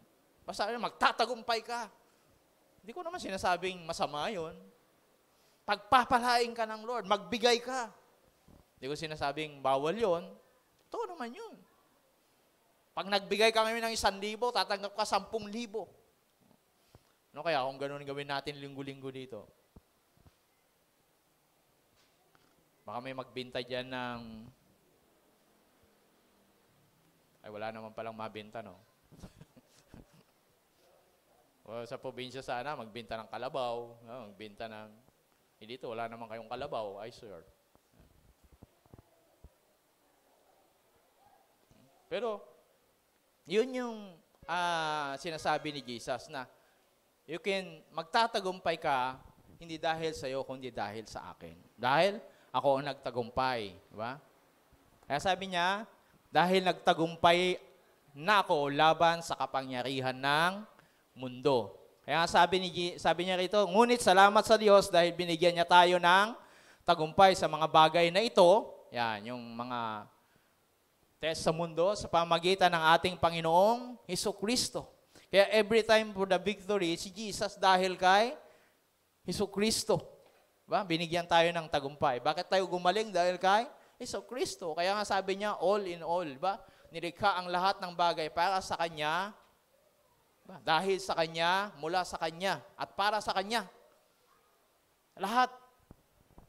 Basta magtatagumpay ka. Hindi ko naman sinasabing masama yun. Pagpapalain ka ng Lord, magbigay ka. Hindi ko sinasabing bawal yun. Totoo naman yun. Pag nagbigay kami ng 1,000, tatanggap ka 10,000. Ano kaya kung ganun gawin natin linggo-linggo dito? Baka may magbinta dyan ng... Ay, wala naman palang mabinta, no? O, sa probinsya sana, magbinta ng kalabaw. No? Magbinta ng... dito, wala naman kayong kalabaw. I swear. Pero, yun yung sinasabi ni Jesus na you can magtatagumpay ka hindi dahil sa iyo, kundi dahil sa akin. Dahil ako ang nagtagumpay. Diba? Kaya sabi niya, dahil nagtagumpay na ako laban sa kapangyarihan ng mundo. Kaya sabi niya rito, ngunit salamat sa Diyos dahil binigyan niya tayo ng tagumpay sa mga bagay na ito. Yan, yung mga test sa mundo sa pamagitan ng ating Panginoong Hesukristo. Kaya every time for the victory, si Jesus dahil kay Hesukristo. Diba? Binigyan tayo ng tagumpay. Bakit tayo gumaling? Dahil kay Hesukristo. Kaya nga sabi niya, all in all. Diba? Nilikha ang lahat ng bagay para sa Kanya, diba? Dahil sa Kanya, mula sa Kanya, at para sa Kanya. Lahat.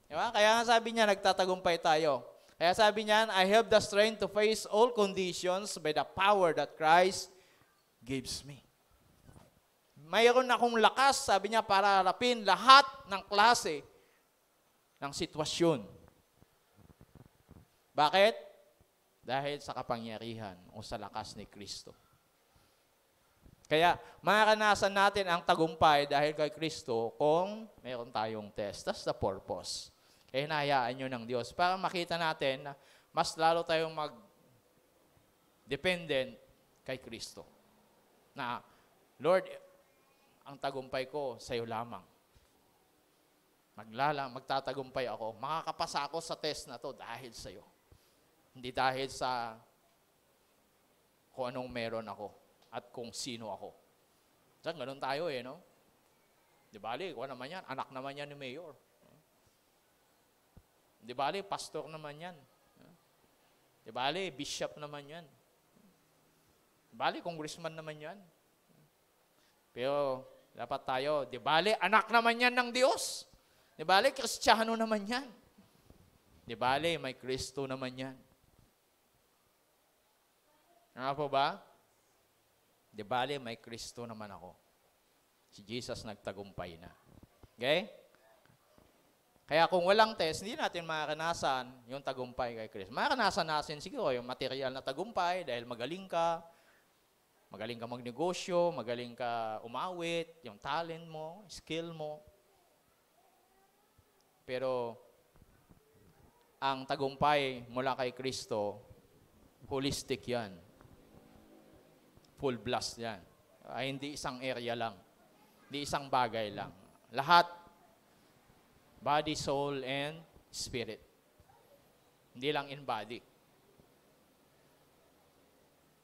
Diba? Kaya nga sabi niya, nagtatagumpay tayo. Kaya sabi niyan, I have the strength to face all conditions by the power that Christ gives me. Mayroon akong lakas, sabi niya, para harapin lahat ng klase ng sitwasyon. Bakit? Dahil sa kapangyarihan o sa lakas ni Kristo. Kaya maranasan natin ang tagumpay dahil kay Kristo kung mayroon tayong test. That's the purpose. Kaya hinahayaan nyo ng Diyos para makita natin na mas lalo tayong mag-dependent kay Kristo. Na, Lord, ang tagumpay ko sa iyo lamang. Magtatagumpay ako. Makakapasa ako sa test na to dahil sa iyo. Hindi dahil sa kung anong meron ako at kung sino ako. Diyan, ganun tayo no? Di bali, kung naman yan, anak naman yan ni Mayor. Di bali, pastor naman yan. Di bali, bishop naman yan. Di bali, congressman naman yan. Pero, dapat tayo, di bali, anak naman yan ng Diyos. Di bali, Kristiyano naman yan. Di bali, may Kristo naman yan. Nga po ba? Di bali, may Kristo naman ako. Si Jesus nagtagumpay na. Okay? Kaya kung walang test, hindi natin maranasan yung tagumpay kay Kristo. Maranasan natin siguro yung material na tagumpay dahil magaling ka magnegosyo, magaling ka umawit, yung talent mo, skill mo. Pero ang tagumpay mula kay Kristo, holistic yan. Full blast yan. Ay, hindi isang area lang. Hindi isang bagay lang. Lahat, body, soul, and spirit. Hindi lang in body.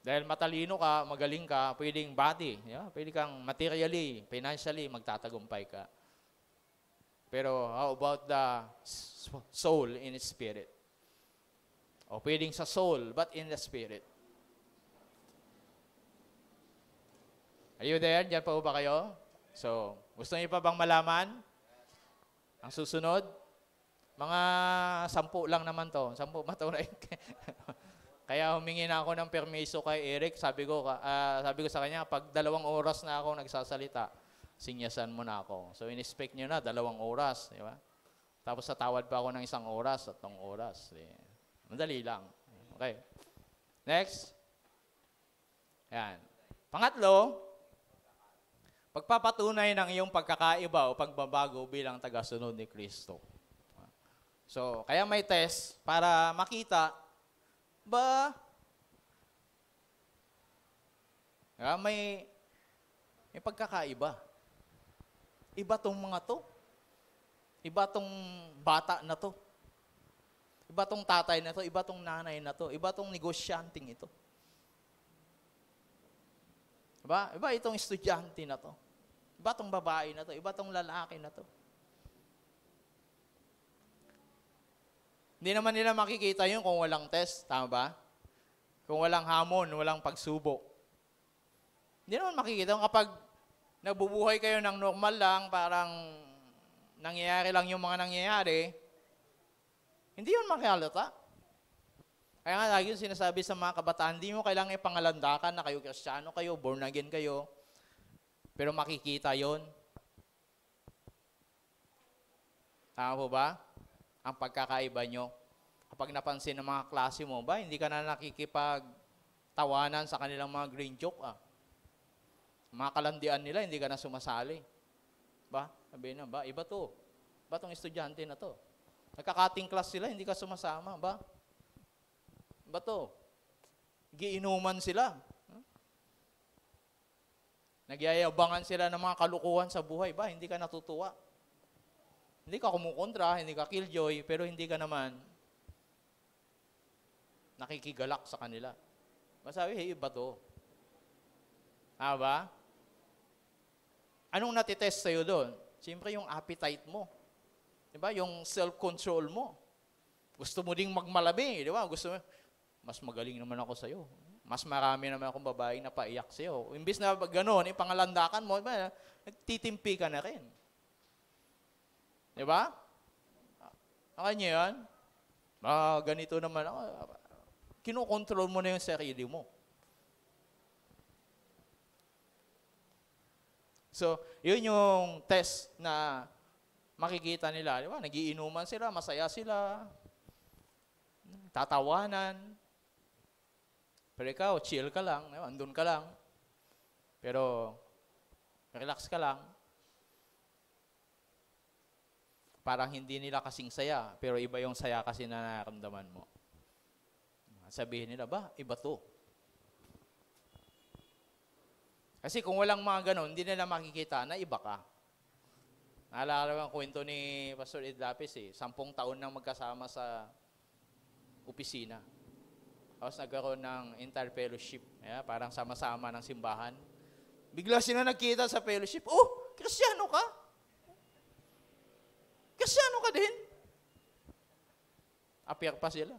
Dahil matalino ka, magaling ka, pwedeng body. Yeah? Pwede kang materially, financially, magtatagumpay ka. Pero how about the soul in spirit? O pwedeng sa soul, but in the spirit. Are you there? Diyan pa ba kayo? So, gusto niyo pa bang malaman? Ang susunod, mga 10 lang naman to. 10 maturay. Kaya humingi na ako ng permiso kay Eric. Sabi ko sa kanya, pag 2 oras na ako nagsasalita, sinyasan mo na ako. So, in-expect nyo na, 2 oras. Di ba? Tapos tatawad pa ako ng 1 oras, 3 oras. Madali lang. Okay. Next. Yan. Pangatlo, pagpapatunay ng iyong pagkakaiba o pagbabago bilang tagasunod ni Kristo. So, kaya may test para makita ba may pagkakaiba. Iba tong mga to. Iba tong bata na to. Iba tong tatay na to, iba tong nanay na to, iba tong negosyanteng ito. Diba? Iba itong estudyante na to. Iba tong babae na to, iba tong lalaki na to. Hindi naman nila makikita yun kung walang test, tama ba? Kung walang hamon, walang pagsubok. Hindi naman makikita kapag nabubuhay kayo ng normal lang, parang nangyayari lang yung mga nangyayari, hindi yun makihalata. Kaya nga lagi yung sinasabi sa mga kabataan, hindi mo kailangan ipangalandakan na kayo Kristiyano kayo, born again kayo, pero makikita yon. Tama po ba? Ang pagkakaiba nyo. Kapag napansin ng mga klase mo, ba, hindi ka na nakikipagtawanan sa kanilang mga green joke, Mga kalandian nila, hindi ka na sumasali. Ba? Sabihin na, ba, iba to. Ba tong estudyante na to? Nagka-cutting class sila, hindi ka sumasama, ba? Ba to? Giinuman sila. Nagyayabangan sila ng mga kalukuhan sa buhay, ba? Hindi ka natutuwa. Hindi ka kumukontra, hindi ka killjoy, pero hindi ka naman nakikigalak sa kanila. Masabi, hey, iba to. Ba? Anong natitest sa'yo doon? Siyempre yung appetite mo. Diba? Yung self-control mo. Gusto mo ding magmalabi, di ba? Gusto mo, mas magaling naman ako sa'yo. Mas marami naman akong babaeng na paiyak sa'yo. Imbis na gano'n, ipangalandakan mo, diba? Nagtitimpi ka na rin. Di ba? Akanya yan? Ganito naman ako. Kinokontrol mo na yung sarili mo. So, yun yung test na makikita nila. Di ba? Nagiinuman sila, masaya sila, tatawanan. Pero ikaw, chill ka lang, andun ka lang. Pero, relax ka lang. Parang hindi nila kasing saya, pero iba yung saya kasi na nararamdaman mo. Sabihin nila, ba, iba to. Kasi kung walang mga ganon, hindi nila makikita na iba ka. Naalala ko ang kwento ni Pastor Ed Lapis 10 taon nang magkasama sa opisina. Tapos nagkaroon ng inter-fellowship. Parang sama-sama ng simbahan. Bigla sila nagkita sa fellowship. Oh, Kristiyano ka? Kristiyano ka din? Appear pa sila.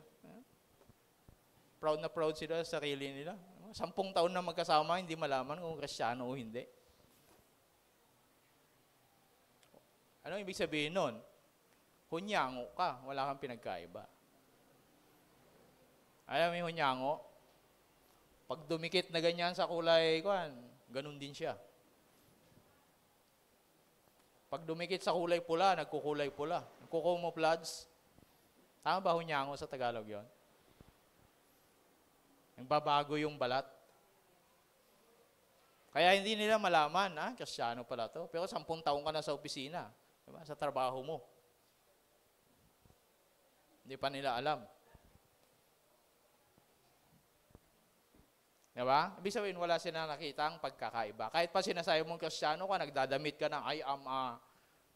Proud na proud sila sa sarili nila. 10 taon na magkasama, hindi malaman kung Kristiyano o hindi. Ano ibig sabihin nun? Hunyango ka, wala kang pinagkaiba. Alam mo yung hunyango? Pag dumikit na ganyan sa kulay, ganun din siya. Pag dumikit sa kulay pula, nagkukulay pula. Nagkukumoflage. Tama ba hunyango sa Tagalog yon? Nagbabago yung balat. Kaya hindi nila malaman, Kristiyano pala to. Pero 10 taon ka na sa opisina, diba? Sa trabaho mo. Hindi pa nila alam. Diba? Ibig sabihin, wala sila nakitang pagkakaiba. Kahit pa sinasabi mong Kristiyano ka, nagdadamit ka ng I am a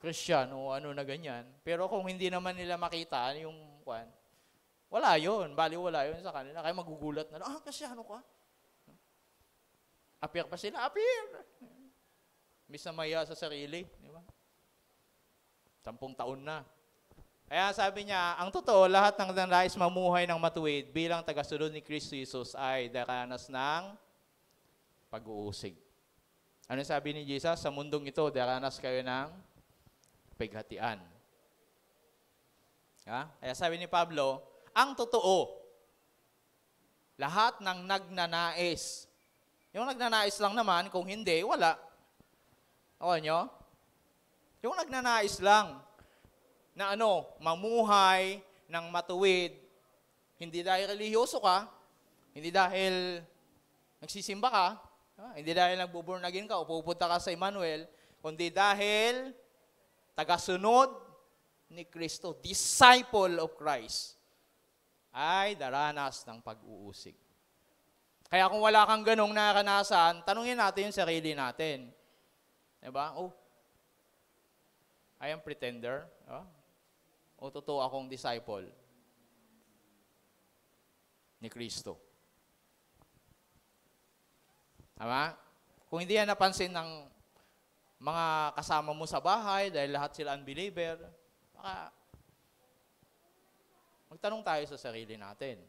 Christian o ano na ganyan. Pero kung hindi naman nila makita yung wala yun. Wala yun sa kanila. Kaya magugulat na, Kristiyano ka? Appear pa sila, appear. Miss na maya sa sarili. Di ba? 10 taon na. Kaya sabi niya, ang totoo, lahat ng nais mamuhay ng matuwid bilang tagasunod ni Kristo Jesus ay daranas ng pag-uusig. Ano sabi ni Jesus? Sa mundong ito, daranas kayo ng pighatian. Kaya sabi ni Pablo, ang totoo, lahat ng nagnanais. Yung nagnanais lang naman, kung hindi, wala. O nyo? Yung nagnanais lang na mamuhay ng matuwid, hindi dahil relihiyoso ka, hindi dahil nagsisimba ka, hindi dahil nagbo-born again ka o pupunta ka sa Emmanuel, kundi dahil tagasunod ni Kristo, disciple of Christ, ay daranas ng pag-uusig. Kaya kung wala kang ganong naranasan, tanungin natin yung sarili natin. Diba? I am pretender. O totoo akong disciple. ni Kristo. Tama? Kung hindi yan napansin ng mga kasama mo sa bahay dahil lahat sila unbeliever, baka magtanong tayo sa sarili natin.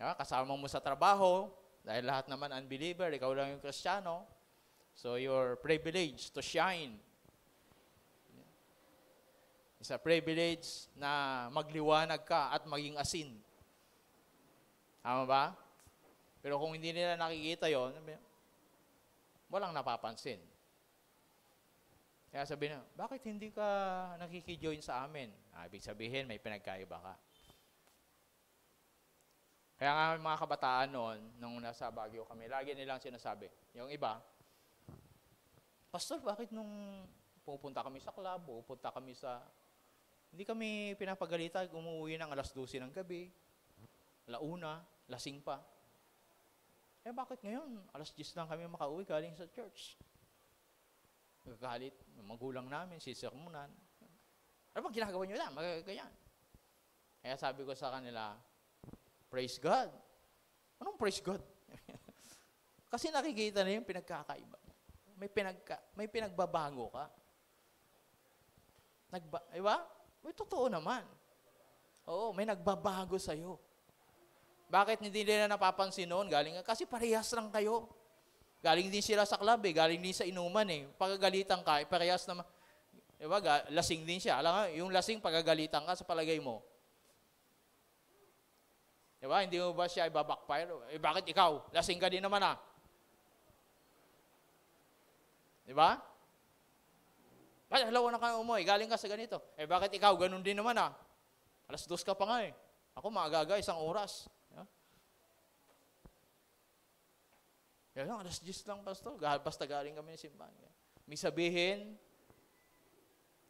Diba? Kasama mo sa trabaho, dahil lahat naman unbeliever, ikaw lang yung Kristiyano, so you're privileged to shine. It's a privilege na magliwanag ka at maging asin. Tama ba? Pero kung hindi nila nakikita yon, walang napapansin. Kaya sabihin na, bakit hindi ka nakikijoin sa amin? Ibig sabihin, may pinagkaiba ka. Kaya nga mga kabataan noon, nung nasa Baguio kami, lagi nilang sinasabi, yung iba, Pastor, bakit nung pupunta kami sa club, pupunta kami sa... Hindi kami pinapagalitan, umuwi ng alas 12 ng gabi, alauna, lasing pa. Bakit ngayon? Alas 10 lang kami makauwi galing sa church. Magagalit, magulang namin, sisermunan. Ano bang ginagawa nyo lang? Magagayan. Kaya sabi ko sa kanila, praise God. Anong praise God? Kasi nakikita na yung pinagkakaiba. May pinagbabago ka. Diba? May totoo naman. Oo, may nagbabago sa'yo. Bakit hindi nila napapansin noon? Kasi parehas lang kayo. Galing din sila sa club galing din sa inuman Pagagalitan ka, parehas naman. Diba? Lasing din siya. Alam nga, yung lasing pagagalitan ka sa palagay mo. Diba? Hindi mo ba siya ibabackfire? Bakit ikaw? Lasing ka din naman Diba? Dalawa na kayo umuwi, galing ka sa ganito. Bakit ikaw? Ganun din naman Alas 2 ka pa nga Ako maaga-aga, 1 oras. Kaya lang, alas 10 lang, Pastor. Basta galing kami ng simbahan. May sabihin,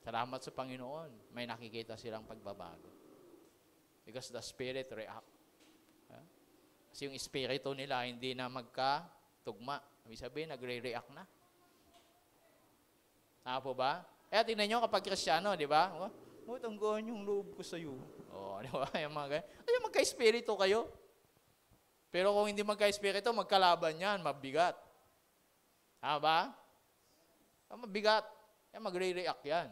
salamat sa Panginoon, may nakikita silang pagbabago. Because the Spirit react. Kasi yung Espiritu nila, hindi na magkatugma. May sabihin, nagre-react na. Tama po ba? Kaya tingnan nyo kapag Kristiyano, di ba? Tanggaan yung loob ko sa'yo. Di ba? Yung mga ganyan. Kasi magka-Espiritu kayo. Pero kung hindi magka-Espiritu, magkalaban yan, mabigat. Tama ba? Mabigat. Kaya magre-react yan.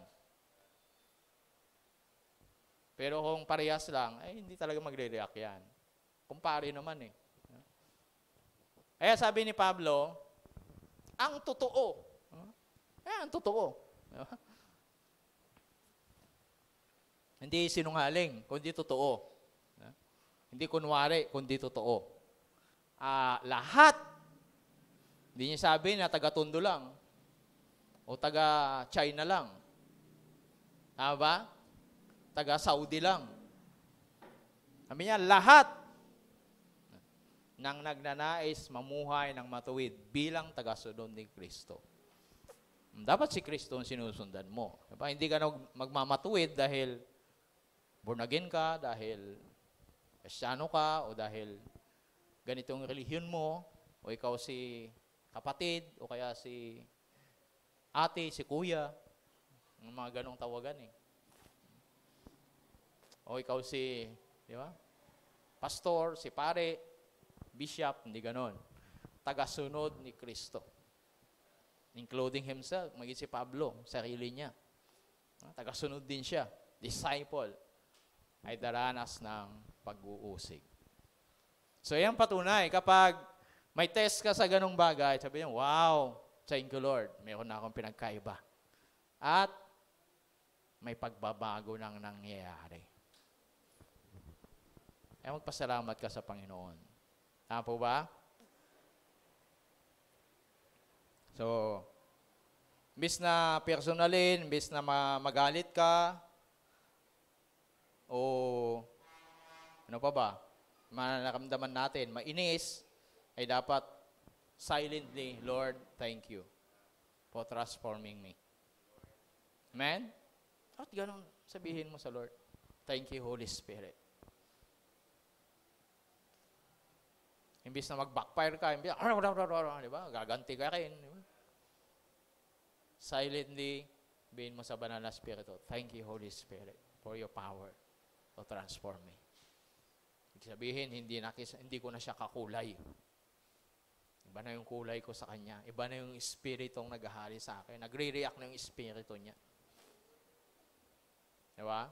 Pero kung parehas lang, hindi talaga magre-react yan. Kumpare naman Kaya sabi ni Pablo, ang totoo. Ang totoo. Hindi sinungaling, kundi totoo. Hindi kunwari, kundi totoo. Lahat. Hindi niya sabi na taga-Tondo lang. O taga-China lang. Tama ba? Taga-Saudi lang. Sabi niya, lahat nang nagnanais mamuhay ng matuwid bilang taga-sunod ni Kristo. Dapat si Kristo ang sinusundan mo. Diba? Hindi ka magmamatuwid dahil born again ka, dahil Kristiyano ka, o dahil ganitong relihiyon mo, o ikaw si kapatid, o kaya si ate, si kuya, mga ganong tawagan O ikaw si, di ba? Pastor, si pare, bishop, hindi ganon. Tagasunod ni Kristo. Including himself, maging si Pablo, sarili niya. Tagasunod din siya. Disciple ay daranas ng pag-uusig. So, yan patunay. Kapag may test ka sa ganong bagay, sabi niya, wow, thank you Lord, mayroon na akong pinagkaiba. At may pagbabago nang nangyayari. Magpasalamat ka sa Panginoon. Tama po ba? So, imbis na personalin, imbis na magalit ka, o ano pa ba, manaramdaman natin, mainis, ay dapat silently, Lord, thank you for transforming me. Amen? At ganun sabihin mo sa Lord, thank you, Holy Spirit. Imbis na mag-backfire ka, imbis na, di ba? Gaganti ka rin, di ba? Silently, sabihin mo sa banal na Espiritu, thank you, Holy Spirit, for your power. to transform me. Ibig sabihin, hindi ko na siya kakulay. Iba na yung kulay ko sa Kanya. Iba na yung Espiritong naghahari sa akin. Nagre-react na yung Espiritu niya. Diba?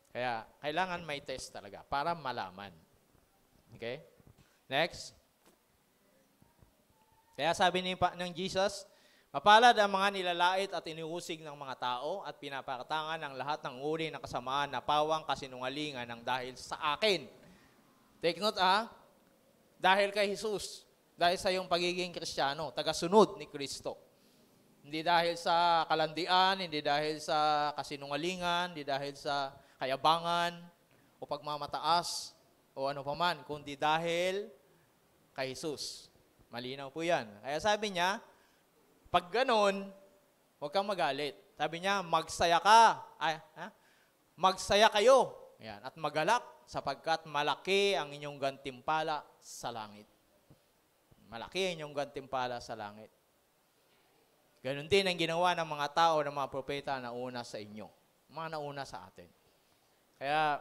Kaya, kailangan may test talaga para malaman. Okay? Next. Kaya sabi ng Jesus, mapalad ang mga nilalait at iniusig ng mga tao at pinapakatangan ng lahat ng uri ng kasamaan na pawang kasinungalingan ng dahil sa akin. Take note dahil kay Jesus, dahil sa iyong pagiging Kristiyano, tagasunod ni Kristo. Hindi dahil sa kalandian, hindi dahil sa kasinungalingan, hindi dahil sa kayabangan o pagmamataas o ano paman, kundi dahil kay Jesus. Malinaw po yan. Kaya sabi niya, pag ganun, huwag kang magalit. Sabi niya, magsaya ka. Magsaya kayo. Yan. At magalak sapagkat malaki ang inyong gantimpala sa langit. Malaki ang inyong gantimpala sa langit. Ganun din ang ginawa ng mga tao, ng mga propeta na una sa inyo. Mga nauna sa atin. Kaya,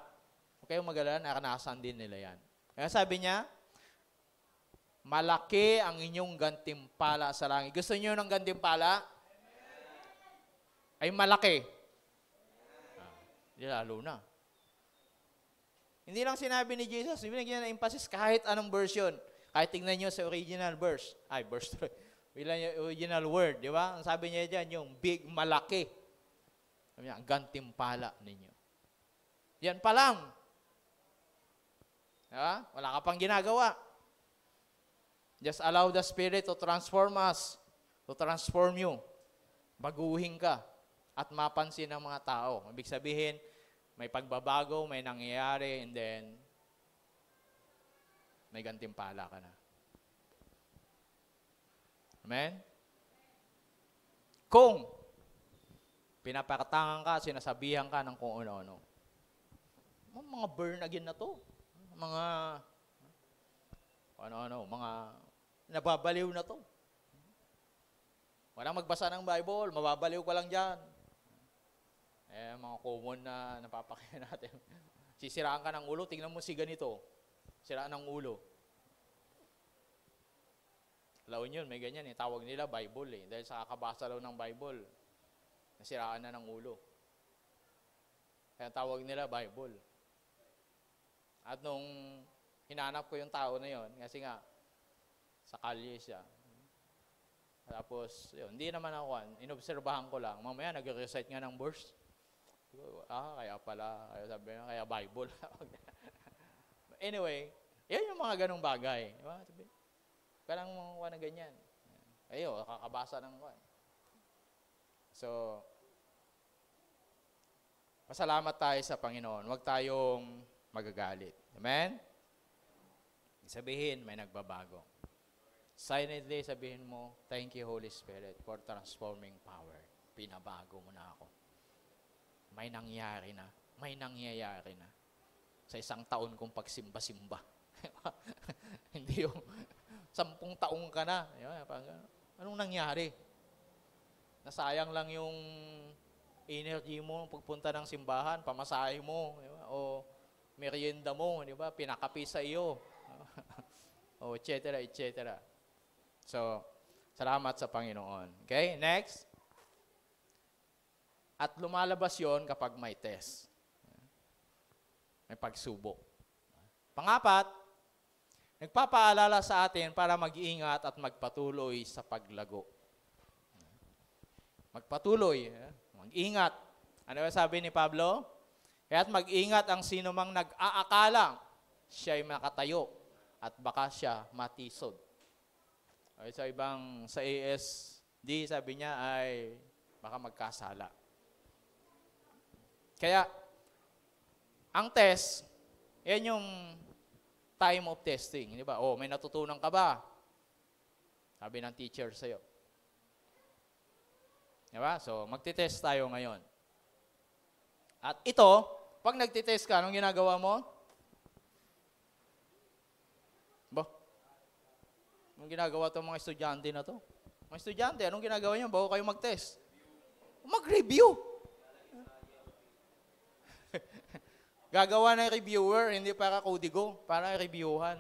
huwag kayong magalala, naranasan din nila yan. Kaya sabi niya, malaki ang inyong gantimpala sa langit. Gusto niyo ng gantimpala? Ay malaki. Hindi lalo na. Hindi lang sinabi ni Jesus, binigyan ng emphasis kahit anong version. Kahit tingnan niyo sa original verse. Verse 3. Bilang yung original word, di ba? Ang sabi niya dyan, yung big, malaki. Sabi niya, ang gantimpala ninyo. Yan pa lang. Diba? Wala ka pang ginagawa. Just allow the Spirit to transform us, to transform you. Baguhin ka at mapansin ng mga tao. Ibig sabihin, may pagbabago, may nangyayari, and then may gantimpala ka na. Amen? Kung pinapakatangan ka, sinasabihan ka ng kung ano-ano. Mga burn again na to. Mga ano-ano, mga nababaliw na to. Walang magbasa ng Bible, mababaliw ka lang dyan. Mga common na napapakaya natin. Sisiraan ka ng ulo, tingnan mo si ganito. Siraan ng ulo. Laon yun, may ganyan tawag nila Bible Dahil sa kakabasa daw ng Bible, nasiraan na ng ulo. Kaya tawag nila Bible. At nung hinanap ko yung tao na yon, kasi nga, sa kalye siya. Tapos, yun, hindi naman ako, inobserbahan ko lang. Mamaya, nag-recite nga ng verse. Kaya pala, kaya Bible. Anyway, yan yung mga ganong bagay. Diba? Kailangan mga na ganyan. Kakabasa ng kwan. So, pasalamat tayo sa Panginoon. Huwag tayong magagalit. Amen? Sabihin, may nagbabago. Silently, sabihin mo, thank you, Holy Spirit, for transforming power. Pinabago mo na ako. May nangyari na. May nangyayari na. Sa isang taon kong pagsimba-simba. Hindi yung 10 taong ka na. Anong nangyari? Nasayang lang yung energy mo pagpunta ng simbahan, pamasahe mo, o merienda mo, di ba? Pinakapi sa iyo. O etc. etc. So, salamat sa Panginoon. Okay, next. At lumalabas yon kapag may test. May pagsubok. Pangapat, nagpapaalala sa atin para mag-iingat at magpatuloy sa paglago. Magpatuloy, mag-ingat. Ano ba sabi ni Pablo? Kaya't mag-ingat ang sino mang nag-aakalang siya'y makatayo at baka siya matisod. Okay, sa ASD, sabi niya ay baka magkasala. Kaya, ang test, yan yung time of testing. Di ba? May natutunan ka ba? Sabi ng teacher sa'yo. Di ba? So, magtitest tayo ngayon. At ito, pag nagtitest ka, anong ginagawa mo? Anong ginagawa itong mga estudyante na to? Mga estudyante, anong ginagawa nyo bago kayo mag-test? Mag-review. Gagawa ng reviewer, hindi para kodigo, para reviewhan.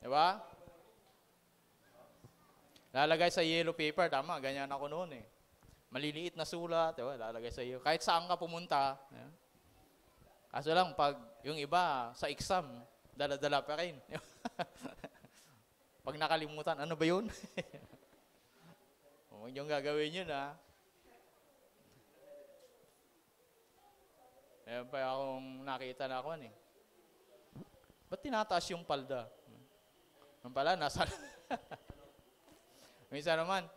Diba? Lalagay sa yellow paper, tama, ganyan ako noon eh. Maliliit na sulat, diba? Lalagay sa iyo. Kahit saan ka pumunta. Diba? Kaso lang, pag yung iba sa exam, dala-dala pa rin. Pag nakalimutan, ano ba yun? Huwag niyong gagawin yun, ha? Meron pa akong nakita na ako, eh. Ba't tinataas yung palda? Yung pala, nasa... Minsan naman,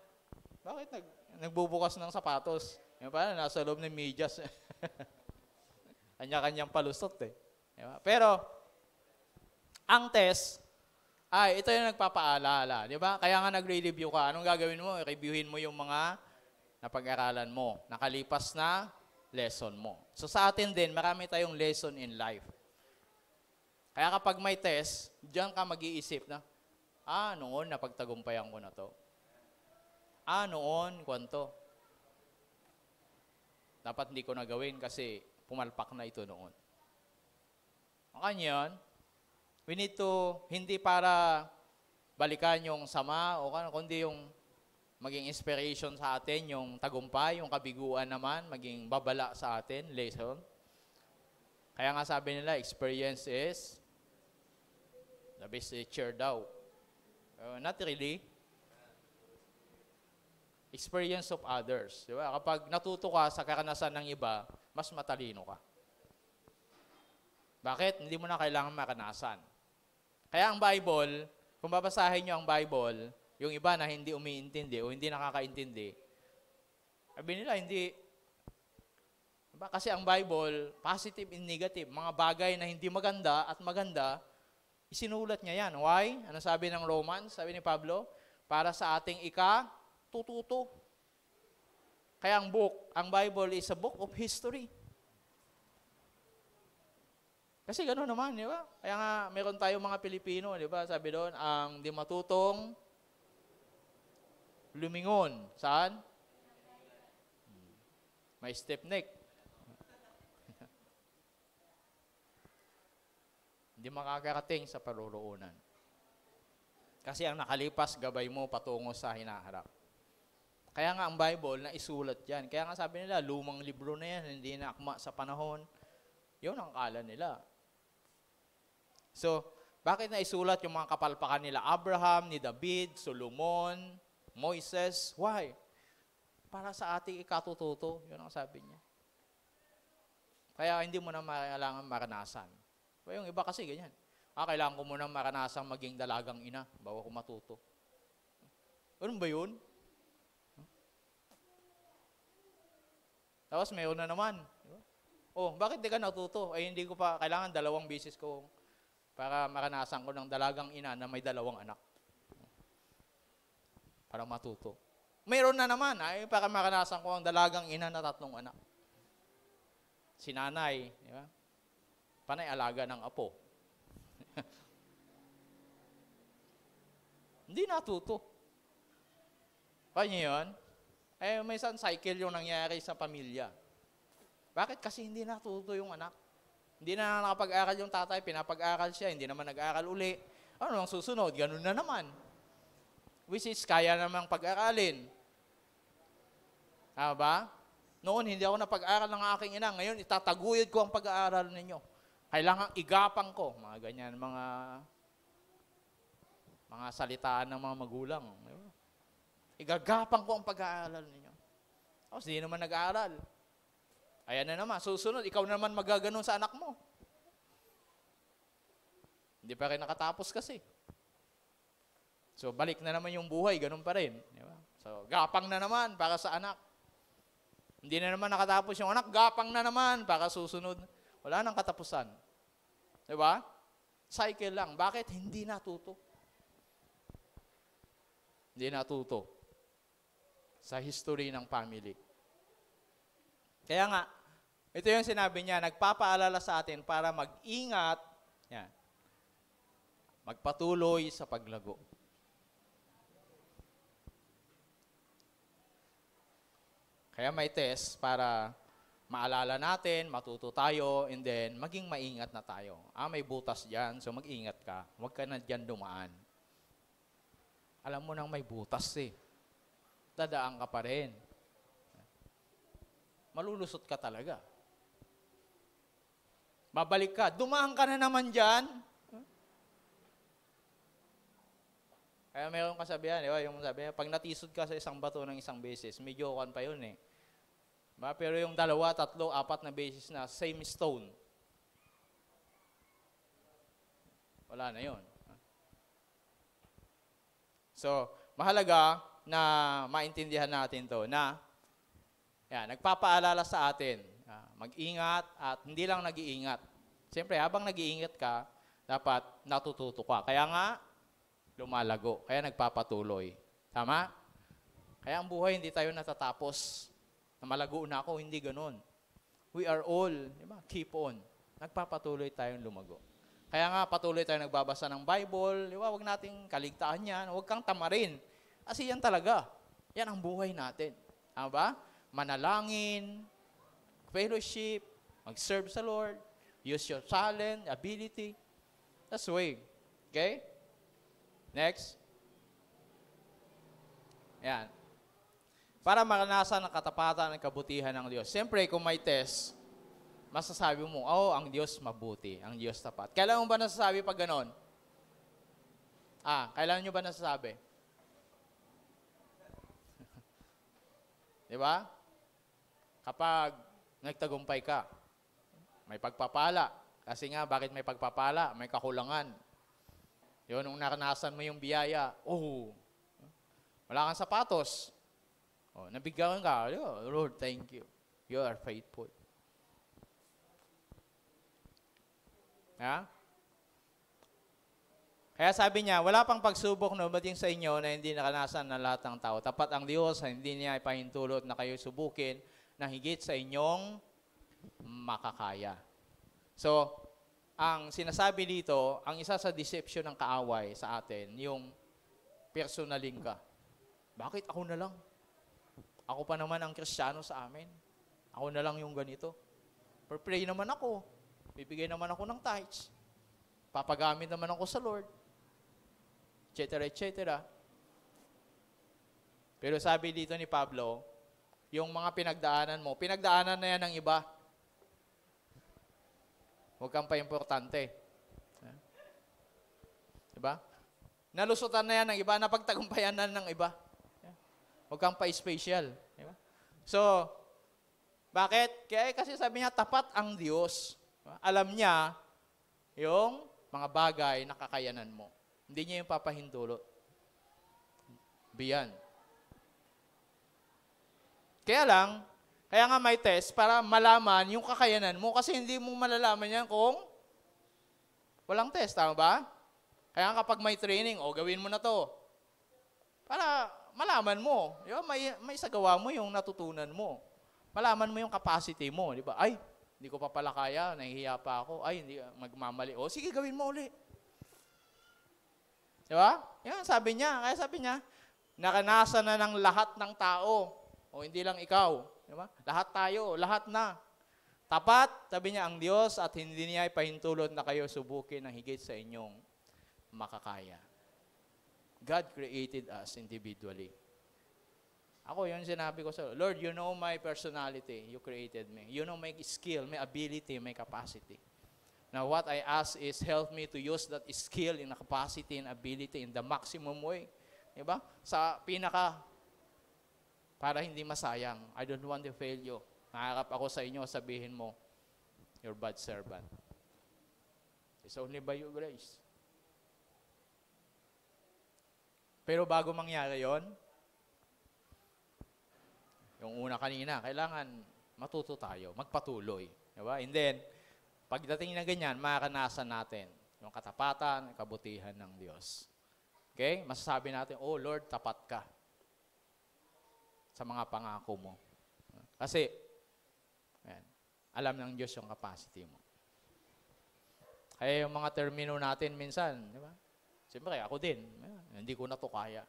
bakit nagbubukas ng sapatos? Yung pala, nasa loob ng medyas. Kanya-kanyang palusot, eh. Diba? Pero, ang test, ito yung nagpapaalala. Di ba? Kaya nga nagre-review ka. Anong gagawin mo? Reviewin mo yung mga napag-aralan mo. Nakalipas na lesson mo. So sa atin din, marami tayong lesson in life. Kaya kapag may test, diyan ka mag-iisip na, noon napagtagumpayan ko na to. Noon, kwanto. Dapat hindi ko na gawin kasi pumalpak na ito noon. Ang kanyan, we need to, hindi para balikan yung sama o kundi yung maging inspiration sa atin, yung tagumpay, yung kabiguan naman, maging babala sa atin, lesson. Kaya nga sabi nila, experience is the best teacher daw. Not really. Experience of others. Di ba? Kapag natuto ka sa karanasan ng iba, mas matalino ka. Bakit? Hindi mo na kailangan maranasan. Kaya ang Bible, kung babasahin nyo ang Bible, yung iba na hindi umiintindi o hindi nakakaintindi, sabi nila, hindi. Diba? Kasi ang Bible, positive and negative, mga bagay na hindi maganda at maganda, isinulat niya yan. Why? Ano sabi ng Romans? Sabi ni Pablo, para sa ating tututo. Kaya ang Bible is a book of history. Kasi gano'n naman, di ba? Kaya nga, meron tayong mga Pilipino, di ba? Sabi doon, ang di matutong lumingon. Saan? May stiff neck. Hindi makakarating sa paruroonan. Kasi ang nakalipas, gabay mo patungo sa hinaharap. Kaya nga ang Bible, naisulat yan. Kaya nga sabi nila, lumang libro na yan, hindi na akma sa panahon. Yun ang kala nila. So, bakit naisulat yung mga kapalpakan nila? Abraham, ni David, Solomon, Moises. Why? Para sa ating ikatututo. Yun ang sabi niya. Kaya hindi mo na kailangan maranasan. Yung iba kasi ganyan. Kailangan ko muna maranasang maging dalagang ina bago ko matuto. Ano ba yun? Tapos mayroon na naman. Bakit di ka natuto? Hindi ko pa, kailangan 2 beses ko para maranasan ko ng dalagang ina na may 2 anak. Para matuto. Mayroon na naman, para maranasan ko ang dalagang ina na 3 anak. Si nanay, di ba? Panay alaga ng apo. Hindi natuto. Paano yun? May isang cycle yung nangyari sa pamilya. Bakit? Kasi hindi natuto yung anak. Hindi na nakapag-aral yung tatay, pinapag-aral siya, hindi naman nag-aral uli. Ano ang susunod? Ganun na naman. Which is, kaya namang pag-aralin. Ba? Noon, hindi ako napag-aral ng aking ina. Ngayon, itataguyod ko ang pag-aaral ninyo. Kailangan igapang ko. Mga ganyan, mga salitaan ng mga magulang. Igagapang ko ang pag-aaral ninyo. Hindi naman nag-aaral. Ayan na naman, susunod, ikaw naman magaganon sa anak mo. Hindi pa rin nakatapos kasi. So, balik na naman yung buhay, ganun pa rin. Di ba? So, gapang na naman para sa anak. Hindi na naman nakatapos yung anak, gapang na naman para susunod. Wala nang katapusan. Di ba? Cycle lang. Bakit? Hindi natuto. Hindi natuto sa history ng family. Kaya nga, ito yung sinabi niya, nagpapaalala sa atin para mag-ingat, yan, magpatuloy sa paglago. Kaya may test para maalala natin, matuto tayo, and then maging maingat na tayo. May butas dyan, so mag-ingat ka. Huwag ka na dyan dumaan. Alam mo nang may butas eh. Dadaan ka pa rin. Malulusot ka talaga. Babalik ka. Dumaan ka na naman dyan. Kaya mayroong kasabihan, di ba? Yung sabi, pag natisod ka sa isang bato ng isang beses, medyo kan pa yun eh. Ba? Pero yung 2, 3, 4 na beses na, same stone. Wala na yun. So, mahalaga na maintindihan natin to na nagpapaalala sa atin, mag-ingat at hindi lang nag-iingat. Siyempre, habang nag-iingat ka, dapat natututo ka. Kaya nga, lumalago. Kaya nagpapatuloy. Tama? Kaya ang buhay, hindi tayo natatapos. Na malago na ako, hindi ganun. We are all, di ba? Keep on. Nagpapatuloy tayong lumago. Kaya nga, patuloy tayo nagbabasa ng Bible. Di ba? Huwag nating kaligtaan yan. Huwag kang tamarin. Kasi yan talaga. Yan ang buhay natin. Tama ba? Manalangin, fellowship, mag-serve sa Lord, use your talent, ability. That's the way. Okay? Next. Yan. Para maranasan ang katapatan at kabutihan ng Diyos. Siyempre, kung may test, masasabi mo, ang Diyos mabuti, ang Diyos tapat. Kailan mo ba nasasabi pag ganon? Kailan nyo ba nasasabi? Di ba? Kapag nagtagumpay ka, may pagpapala. Kasi nga, bakit may pagpapala? May kakulangan. Yun, nung naranasan mo yung biyaya, wala kang sapatos. Nabigyan ka, Lord, thank you. You are faithful. Kaya sabi niya, wala pang pagsubok na umating sa inyo na hindi nakanasan ng lahat ng tao. Tapat ang Diyos, hindi niya ipahintulot na kayo subukin na higit sa inyong makakaya. So, ang sinasabi dito, ang isa sa deception ng kaaway sa atin, yung personaling ka. Bakit ako na lang? Ako pa naman ang Kristiyano sa amin. Ako na lang yung ganito. Pray naman ako. Bibigay naman ako ng tithes. Papagamit naman ako sa Lord. Etc. etc. Pero sabi dito ni Pablo, yung mga pinagdaanan mo, pinagdaanan na yan ng iba. Huwag kang pa-importante. Diba? Nalusutan na yan ng iba, napagtagumpayan na ng iba. Huwag kang pa-special. Diba? So, bakit? Kasi sabi niya, tapat ang Diyos. Alam niya yung mga bagay na kakayanan mo. Hindi niya yung papahintulot. Beyond. Kaya nga may test para malaman yung kakayanan mo kasi hindi mo malalaman yan kung walang test. Tama ba? Kaya kapag may training, gawin mo na to. Para malaman mo. Diba? May isagawa mo yung natutunan mo. Malaman mo yung capacity mo. Di ba? Hindi ko pa pala kaya, nahihiya pa ako. Hindi magmamali. Sige, gawin mo uli. Di ba? Yan, sabi niya. Kaya sabi niya, nakanasan na ng lahat ng tao. Hindi lang ikaw. Di ba? Lahat tayo, lahat na. Tapat, sabi niya, ang Diyos at hindi niya ipahintulot na kayo subukin ng higit sa inyong makakaya. God created us individually. Ako, yun sinabi ko sa Lord, you know my personality. You created me. You know my skill, my ability, my capacity. Now, what I ask is help me to use that skill and capacity and ability in the maximum way. Diba? Sa pinaka, para hindi masayang. I don't want to fail you. Nakakap ako sa inyo, sabihin mo, your bad servant. It's only by your grace. Pero bago mangyari yon, yung una kanina, kailangan matuto tayo, magpatuloy. Diba? And then, pagdating na ganyan, makakanasan natin yung katapatan, kabutihan ng Diyos. Okay? Masasabi natin, Lord, tapat ka sa mga pangako mo. Kasi, alam ng Diyos yung capacity mo. Kaya yung mga termino natin minsan, di ba? Siyempre, ako din. Hindi ko na to kaya.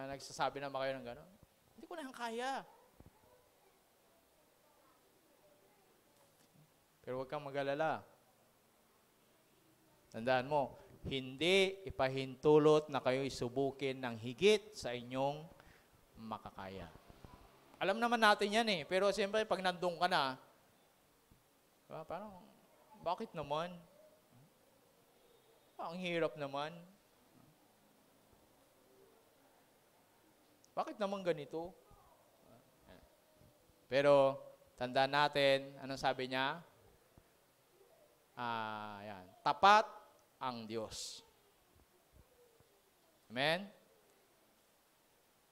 Nagsasabi naman kayo ng gano'n. Hindi ko na yan kaya. Pero huwag kang mag-alala. Tandaan mo, hindi ipahintulot na kayo isubukin ng higit sa inyong makakaya. Alam naman natin yan eh. Pero siyempre, pag nandun ka na, parang, bakit naman? Ang hirap naman. Bakit naman ganito? Pero, tandaan natin, anong sabi niya? Yan. Tapat ang Diyos. Amen?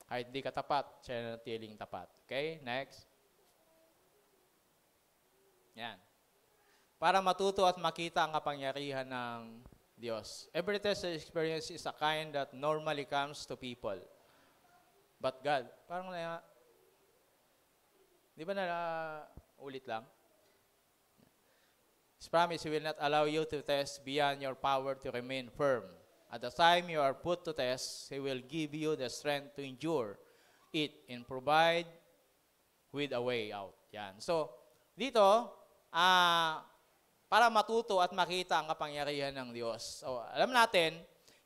Kahit di ka tapat, siya na natiling tapat. Okay? Next. Yan. Para matuto at makita ang kapangyarihan ng Diyos. Every test experience is a kind that normally comes to people. But God, parang di ba ulit lang? His promise, He will not allow you to test beyond your power to remain firm. At the time you are put to test, He will give you the strength to endure it and provide with a way out. Yan. So, dito, para matuto at makita ang kapangyarihan ng Diyos. So, alam natin,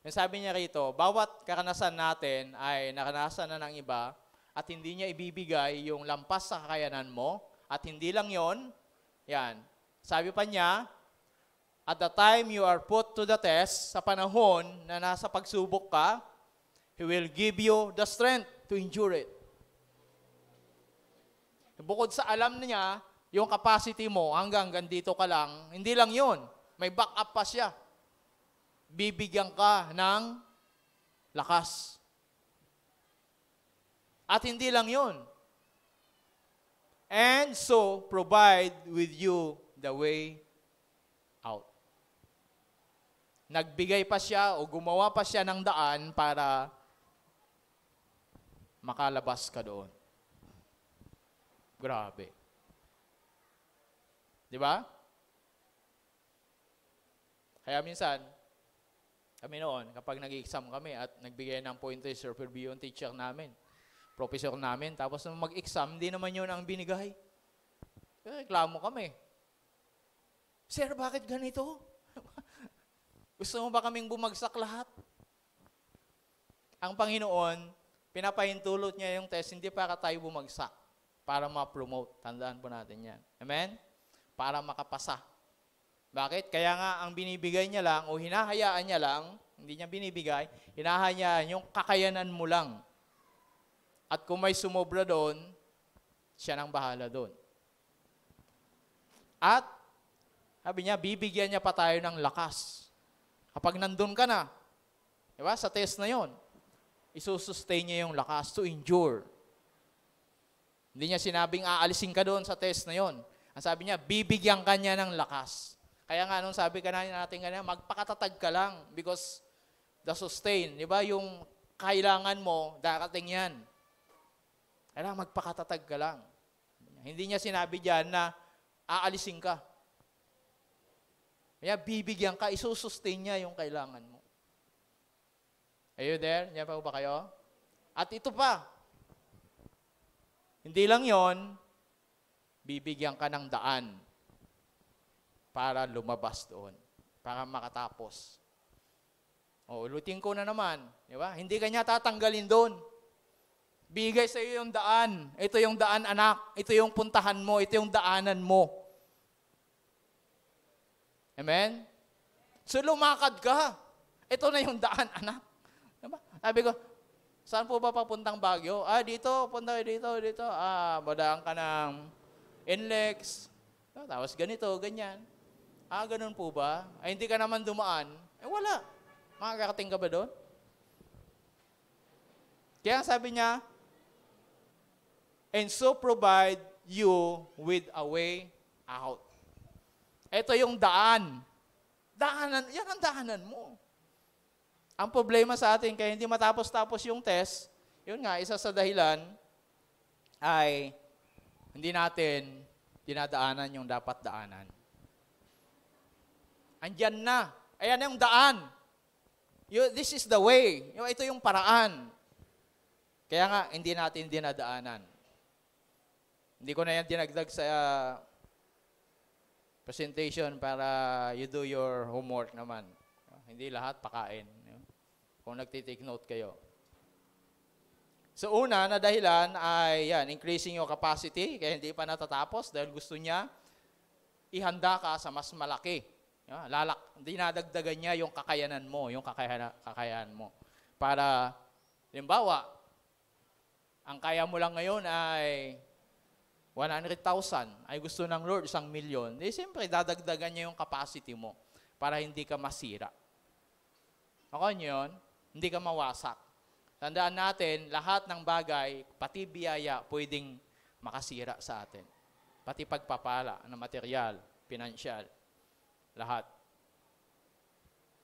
yung sabi niya rito, bawat karanasan natin ay naranasan na ng iba at hindi niya ibibigay yung lampas sa kakayanan mo. At hindi lang yon, yan. Sabi pa niya, at the time you are put to the test, sa panahon na nasa pagsubok ka, He will give you the strength to endure it. Bukod sa alam niya, yung capacity mo hanggang dito ka lang, hindi lang yon, may backup pa siya. Bibigyan ka ng lakas. At hindi lang yon. And so, provide with you the way out. Nagbigay pa siya o gumawa pa siya ng daan para makalabas ka doon. Grabe. Di ba? Kaya minsan, kami noon, kapag nag-exam kami at nagbigay ng pointers or review yung teacher namin, professor namin, tapos nung mag-exam, hindi naman yun ang binigay. Reklamo kami. Sir, bakit ganito? Gusto mo ba kaming bumagsak lahat? Ang Panginoon, pinapahintulot niya yung test, hindi para tayo bumagsak, para ma-promote. Tandaan po natin yan. Amen? Para makapasa. Bakit? Kaya nga, ang binibigay niya lang, o hinahayaan niya lang, hindi niya binibigay, hinahayaan yung kakayanan mo lang. At kung may sumobra doon, siya nang bahala doon. At, sabi niya, bibigyan niya pa tayo ng lakas. Kapag nandun ka na, di ba, sa test na yon, isusustain niya yung lakas to endure. Hindi niya sinabing aalisin ka doon sa test na yon. Ang sabi niya, bibigyan ka niya ng lakas. Kaya nga, nung sabi ka natin kanina, magpakatatag ka lang because the sustain, di ba, yung kailangan mo, darating yan. Kailangan magpakatatag ka lang. Hindi niya sinabi diyan na aalisin ka. Kaya bibigyan ka, isusustain niya yung kailangan mo. Are you there? Diyan pa ba kayo? At ito pa, hindi lang yon, bibigyan ka ng daan para lumabas doon, para makatapos. O, ulitin ko na naman, di ba? Hindi ka niya tatanggalin doon. Bigay sa iyo yung daan. Ito yung daan, anak. Ito yung puntahan mo. Ito yung daanan mo. Amen? So, lumakad ka. Ito na yung daan, anak. Diba? Sabi ko, saan po ba papuntang Baguio? Dito. Punta dito. Badaan ka ng NLEX. Tapos ganito, ganyan. Ganun po ba? Hindi ka naman dumaan. Wala. Makakarating ka ba doon? Kaya sabi niya, and so provide you with a way out. Ito yung daan. Daanan, yan ang daanan mo. Ang problema sa atin, kaya hindi matapos-tapos yung test, yun nga, isa sa dahilan ay hindi natin dinadaanan yung dapat daanan. Andyan na. Ayan yung daan. This is the way. Ito yung paraan. Kaya nga, hindi natin dinadaanan. Hindi ko na yan dinagdag sa presentation para you do your homework naman. Hindi lahat pakain. Kung nagtitake note kayo. So una na dahilan ay yan, increasing your capacity, kaya hindi pa natatapos dahil gusto niya ihanda ka sa mas malaki. Dinadagdagan niya yung kakayanan mo, kakayanan mo. Para, halimbawa, ang kaya mo lang ngayon ay 100,000, ay gusto ng Lord 1,000,000, siyempre dadagdagan niya yung capacity mo para hindi ka masira. Okay yun? Hindi ka mawasak. Tandaan natin, lahat ng bagay, pati biyaya, pwedeng makasira sa atin. Pati pagpapala na material, pinansyal, lahat.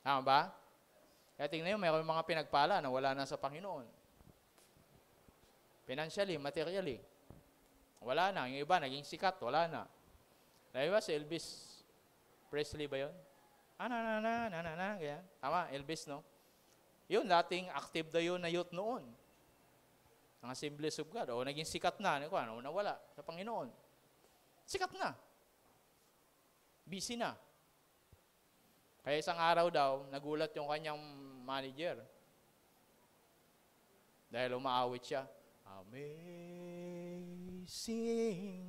Tama ba? Kaya tingnan nyo, mayroong mga pinagpala na wala na sa Panginoon. Financially, materially. Wala na. Yung iba, naging sikat, wala na. Dahil ba si Elvis Presley ba yun? Ganyan. Tama, Elvis, no? Yun, dating active na yun na youth noon. Ang Assemblies of God. O, naging sikat na. Nawala sa Panginoon. Sikat na. Busy na. Kaya isang araw daw, nagulat yung kanyang manager. Dahil umaawit siya. Amazing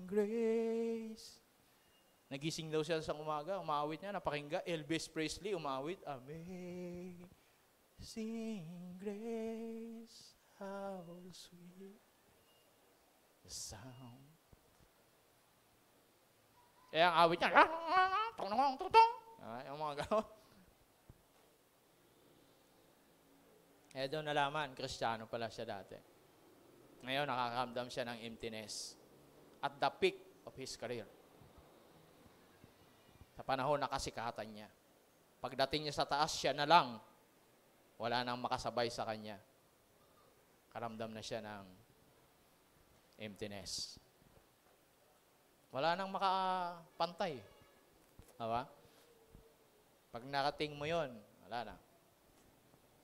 Grace. Nagising daw siya sa umaga, umawit niya, napakingga, Elvis Presley, umawit, Amazing Grace, how sweet the sound. Kaya ang awit niya, yung mga gano'n. Kaya doon nalaman, Kristiyano pala siya dati. Ngayon, nakakaramdam siya ng emptiness at the peak of his career. Sa panahon na kasikatan niya. Pagdating niya sa taas, siya na lang. Wala nang makasabay sa kanya. Karamdam na siya ng emptiness. Wala nang makapantay. Diba? Pag narating mo yon, wala na.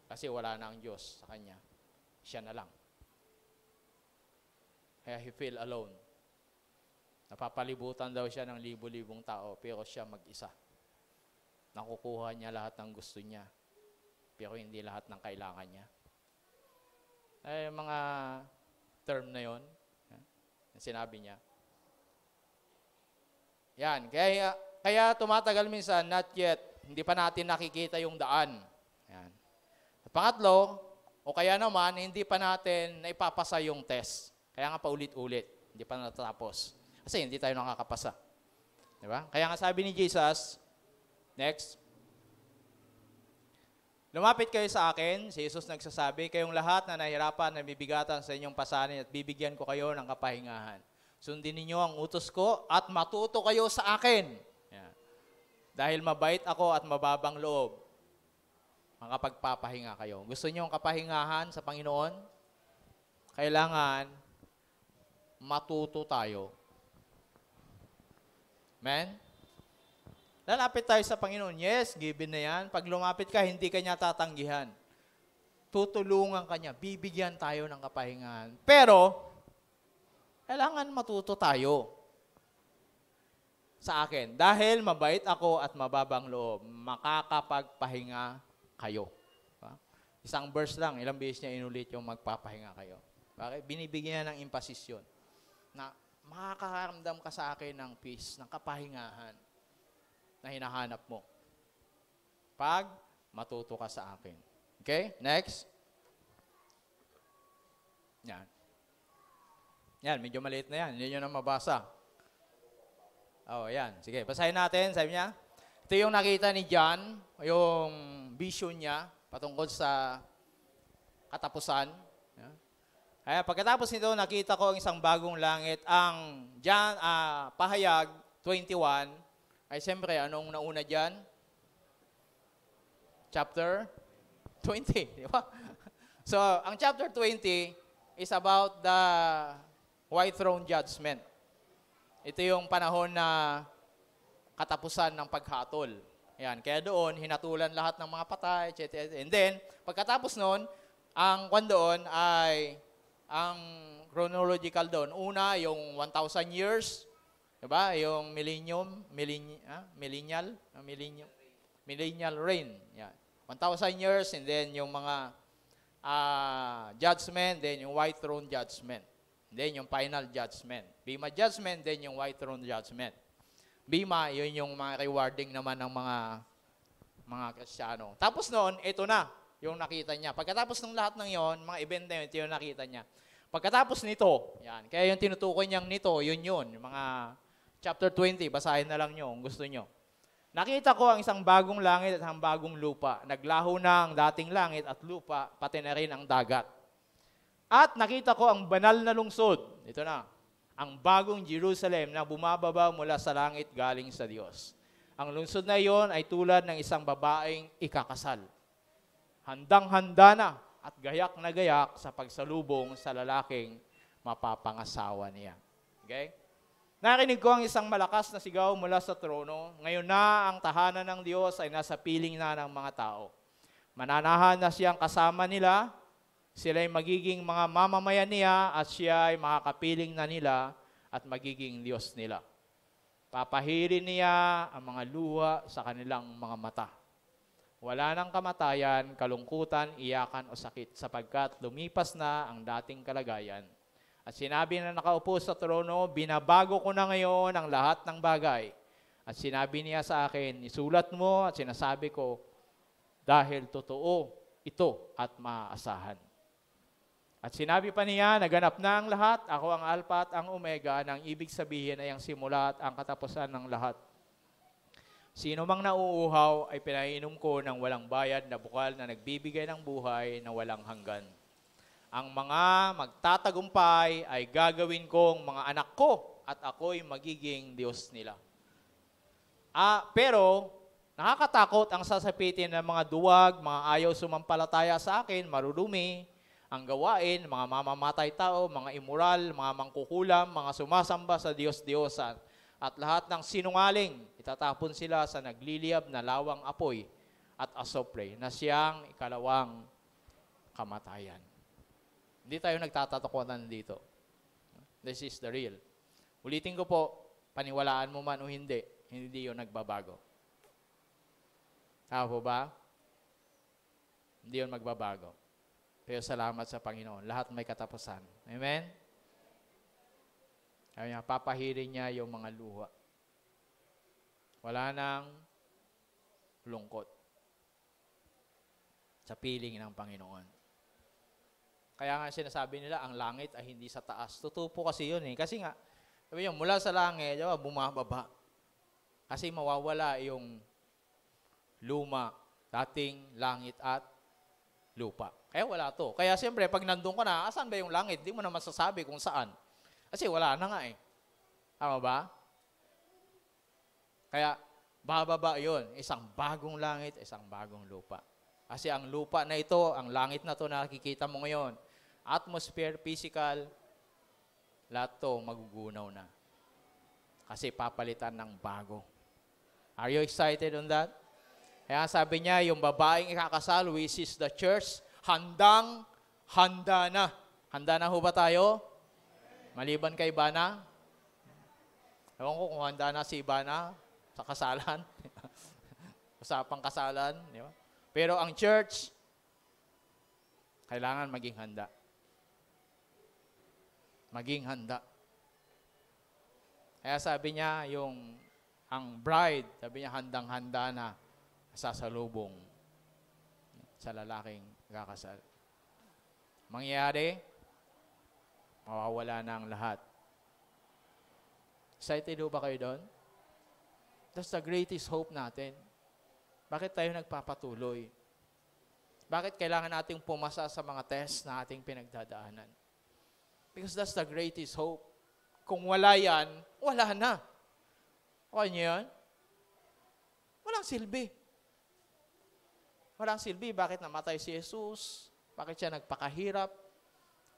Kasi wala na ang Diyos sa kanya. Siya na lang. Kaya he feel alone. Napapalibutan daw siya ng libo-libong tao, pero siya mag-isa. Nakukuha niya lahat ng gusto niya, pero hindi lahat ng kailangan niya. Ay, mga term na yon, sinabi niya. Yan, kaya tumatagal minsan, not yet, hindi pa natin nakikita yung daan. Yan. Pangatlo, o kaya naman, hindi pa natin naipapasa yung test. Kaya nga paulit-ulit, hindi pa natatapos. Kasi hindi tayo nakakapasa. Di ba? Kaya nga sabi ni Jesus, next, lumapit kayo sa akin, si Jesus nagsasabi, kayong lahat na nahihirapan, nabibigatan sa inyong pasanin at bibigyan ko kayo ng kapahingahan. Sundin ninyo ang utos ko at matuto kayo sa akin. Yan. Dahil mabait ako at mababang loob, makapagpapahinga kayo. Gusto niyo ang kapahingahan sa Panginoon? Kailangan matuto tayo. Amen? Lalapit tayo sa Panginoon. Yes, given na yan. Pag lumapit ka, hindi ka niya tatanggihan. Tutulungan ka niya. Bibigyan tayo ng kapahingahan. Pero, kailangan matuto tayo sa akin. Dahil mabait ako at mababang loob, makakapagpahinga kayo. Isang verse lang, ilang beses niya inulit yung magpapahinga kayo. Bakit? Binibigyan niya ng emphasis yun. Na makakaramdam ka sa akin ng peace, ng kapahingahan na hinahanap mo. Pag matuto ka sa akin. Okay? Next. Yan. Yan, medyo maliit na yan. Hindi nyo na mabasa. Oh, yan. Sige, basahin natin. Sabi niya, ito yung nakita ni John, yung vision niya patungkol sa katapusan. Kaya pagkatapos nito, nakita ko ang isang bagong langit. Ang John, pahayag 21, ay siyempre, anong nauna dyan? Chapter 20, di ba? So, ang chapter 20 is about the white throne judgment. Ito yung panahon na katapusan ng paghatol. Ayan, kaya doon, hinatulan lahat ng mga patay, etc. And then, pagkatapos noon, ang kwan doon ay, ang chronological doon, una, yung 1,000 years, diba? Yung millennial reign. Yan. 1,000 years, and then yung mga judgment, then yung white throne judgment. Then yung final judgment. Bema judgment, then yung white throne judgment. Bema, yun yung mga rewarding naman ng mga Kristiyano. Tapos noon, ito na, yung nakita niya. Pagkatapos ng lahat ng yon, mga event na yun, ito yung nakita niya. Pagkatapos nito, yan, kaya yung tinutukoy niyang nito, yun, yung mga chapter 20, basahin na lang nyo kung gusto nyo. Nakita ko ang isang bagong langit at ang bagong lupa. Naglaho na ang dating langit at lupa, pati na rin ang dagat. At nakita ko ang banal na lungsod, ito na, ang bagong Jerusalem na bumababa mula sa langit galing sa Diyos. Ang lungsod na iyon ay tulad ng isang babaeng ikakasal. Handang-handa na at gayak na gayak sa pagsalubong sa lalaking mapapangasawa niya. Okay? Narinig ko ang isang malakas na sigaw mula sa trono. Ngayon na ang tahanan ng Diyos ay nasa piling na ng mga tao. Mananahan na siyang kasama nila. Sila ay magiging mga mamamayan niya at siya ay makakapiling na nila at magiging Diyos nila. Papahirin niya ang mga luha sa kanilang mga mata. Wala nang kamatayan, kalungkutan, iyakan o sakit sapagkat lumipas na ang dating kalagayan. At sinabi na nakaupo sa trono, binabago ko na ngayon ang lahat ng bagay. At sinabi niya sa akin, isulat mo at sinasabi ko, dahil totoo ito at maaasahan. At sinabi pa niya, naganap na ang lahat, ako ang Alpha at ang Omega, nang ibig sabihin ay ang simula at ang katapusan ng lahat. Sino mang nauuhaw ay pinainom ko ng walang bayad na bukal na nagbibigay ng buhay na walang hanggan. Ang mga magtatagumpay ay gagawin kong mga anak ko at ako'y magiging Diyos nila. Pero nakakatakot ang sasapitin ng mga duwag, mga ayaw sumampalataya sa akin, marurumi, ang gawain, mga mamamatay tao, mga immoral, mga mangkukulam, mga sumasamba sa Diyos-Diyosan, at lahat ng sinungaling, itatapon sila sa nagliliyab na lawang apoy at asopre na siyang ikalawang kamatayan. Hindi tayo nagtatatakutan dito. This is the real. Ulitin ko po, paniwalaan mo man o hindi yun nagbabago. Tama po ba? Hindi yun magbabago. Pero salamat sa Panginoon. Lahat may katapusan. Amen? Kaya papahirin niya yung mga luha. Wala nang lungkot sa piling ng Panginoon. Kaya nga sinasabi nila, ang langit ay hindi sa taas. Totoo po kasi yun eh. Kasi nga, sabi yun, mula sa langit, bumababa. Kasi mawawala yung luma, dating langit at lupa. Kaya wala to. Kaya siyempre, pag nandun ka na, asan ba yung langit? Di mo na masasabi kung saan. Kasi wala na nga eh. Tama ba? Kaya, bababa yun. Isang bagong langit, isang bagong lupa. Kasi ang lupa na ito, ang langit na to na nakikita mo ngayon, atmosphere, physical, lahat to magugunaw na. Kasi papalitan ng bago. Are you excited on that? Kaya sabi niya, yung babaeng ikakasal, which is the church, handa na. Handa na ho ba tayo? Maliban kay Ivana? Ewan ko kung handa na si Ivana sa kasalan. Usapang kasalan. Di ba? Pero ang church, kailangan maging handa. Maging handa. Kaya sabi niya, ang bride, sabi niya, handang-handa na sasalubong sa lalaking kakasal. Mangyayari, mawawala na ang lahat. Excited ba kayo doon? That's the greatest hope natin. Bakit tayo nagpapatuloy? Bakit kailangan nating pumasa sa mga test na ating pinagdadaanan? Because that's the greatest hope. Kung wala yan, wala na. Okay niyo yan? Walang silbi. Walang silbi, bakit namatay si Jesus? Bakit siya nagpakahirap?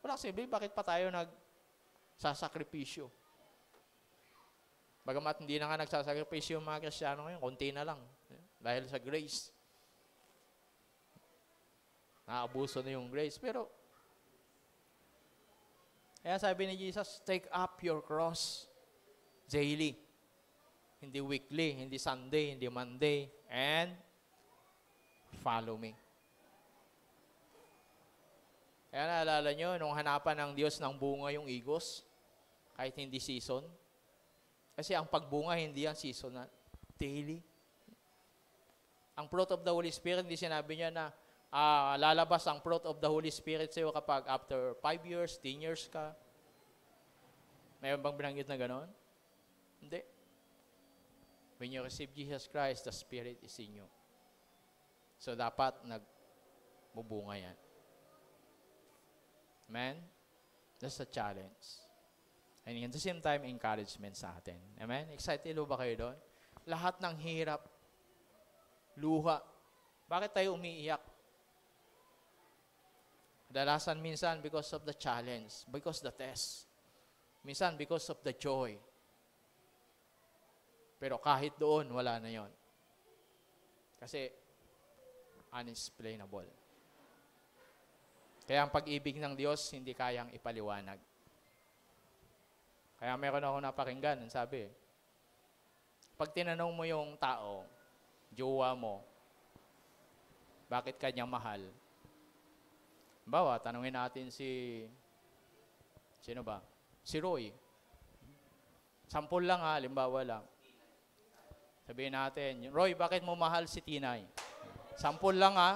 Walang silbi, bakit pa tayo nagsasakripisyo? Bagamat hindi na nga nagsasakripisyo yung mga Kristiyano ngayon, konti na lang. Dahil sa grace. Naabuso na yung grace. Pero, kaya sabi ni Jesus, take up your cross daily. Hindi weekly, hindi Sunday, hindi Monday, and follow me. Kaya naalala nyo, nung hanapan ng Diyos ng bunga yung igos, kahit hindi season. Kasi ang pagbunga, hindi yan seasonal. Daily. Ang fruit of the Holy Spirit, hindi sinabi niya na lalabas ang fruit of the Holy Spirit sa'yo kapag after 5 years, 10 years ka. Mayroon bang binanggit na gano'n? Hindi. When you receive Jesus Christ, the Spirit is in you. So, dapat nagbubunga yan. Amen? That's a challenge. And at the same time, encouragement sa atin. Amen? Excited ba kayo doon? Lahat ng hirap, luha. Bakit tayo umiiyak? Kadalasan minsan because of the challenge, because the test. Minsan because of the joy. Pero kahit doon, wala na yon. Kasi, unexplainable. Kaya ang pag-ibig ng Diyos, hindi kayang ipaliwanag. Kaya meron ako napakinggan, sabi, pag tinanong mo yung tao, jowa mo, bakit kanya mahal? Bawa, tanungin natin sino ba? Si Roy. Sampol lang ha, halimbawa lang. Sabihin natin, Roy, bakit mo mahal si Tinay? Sampol lang ha.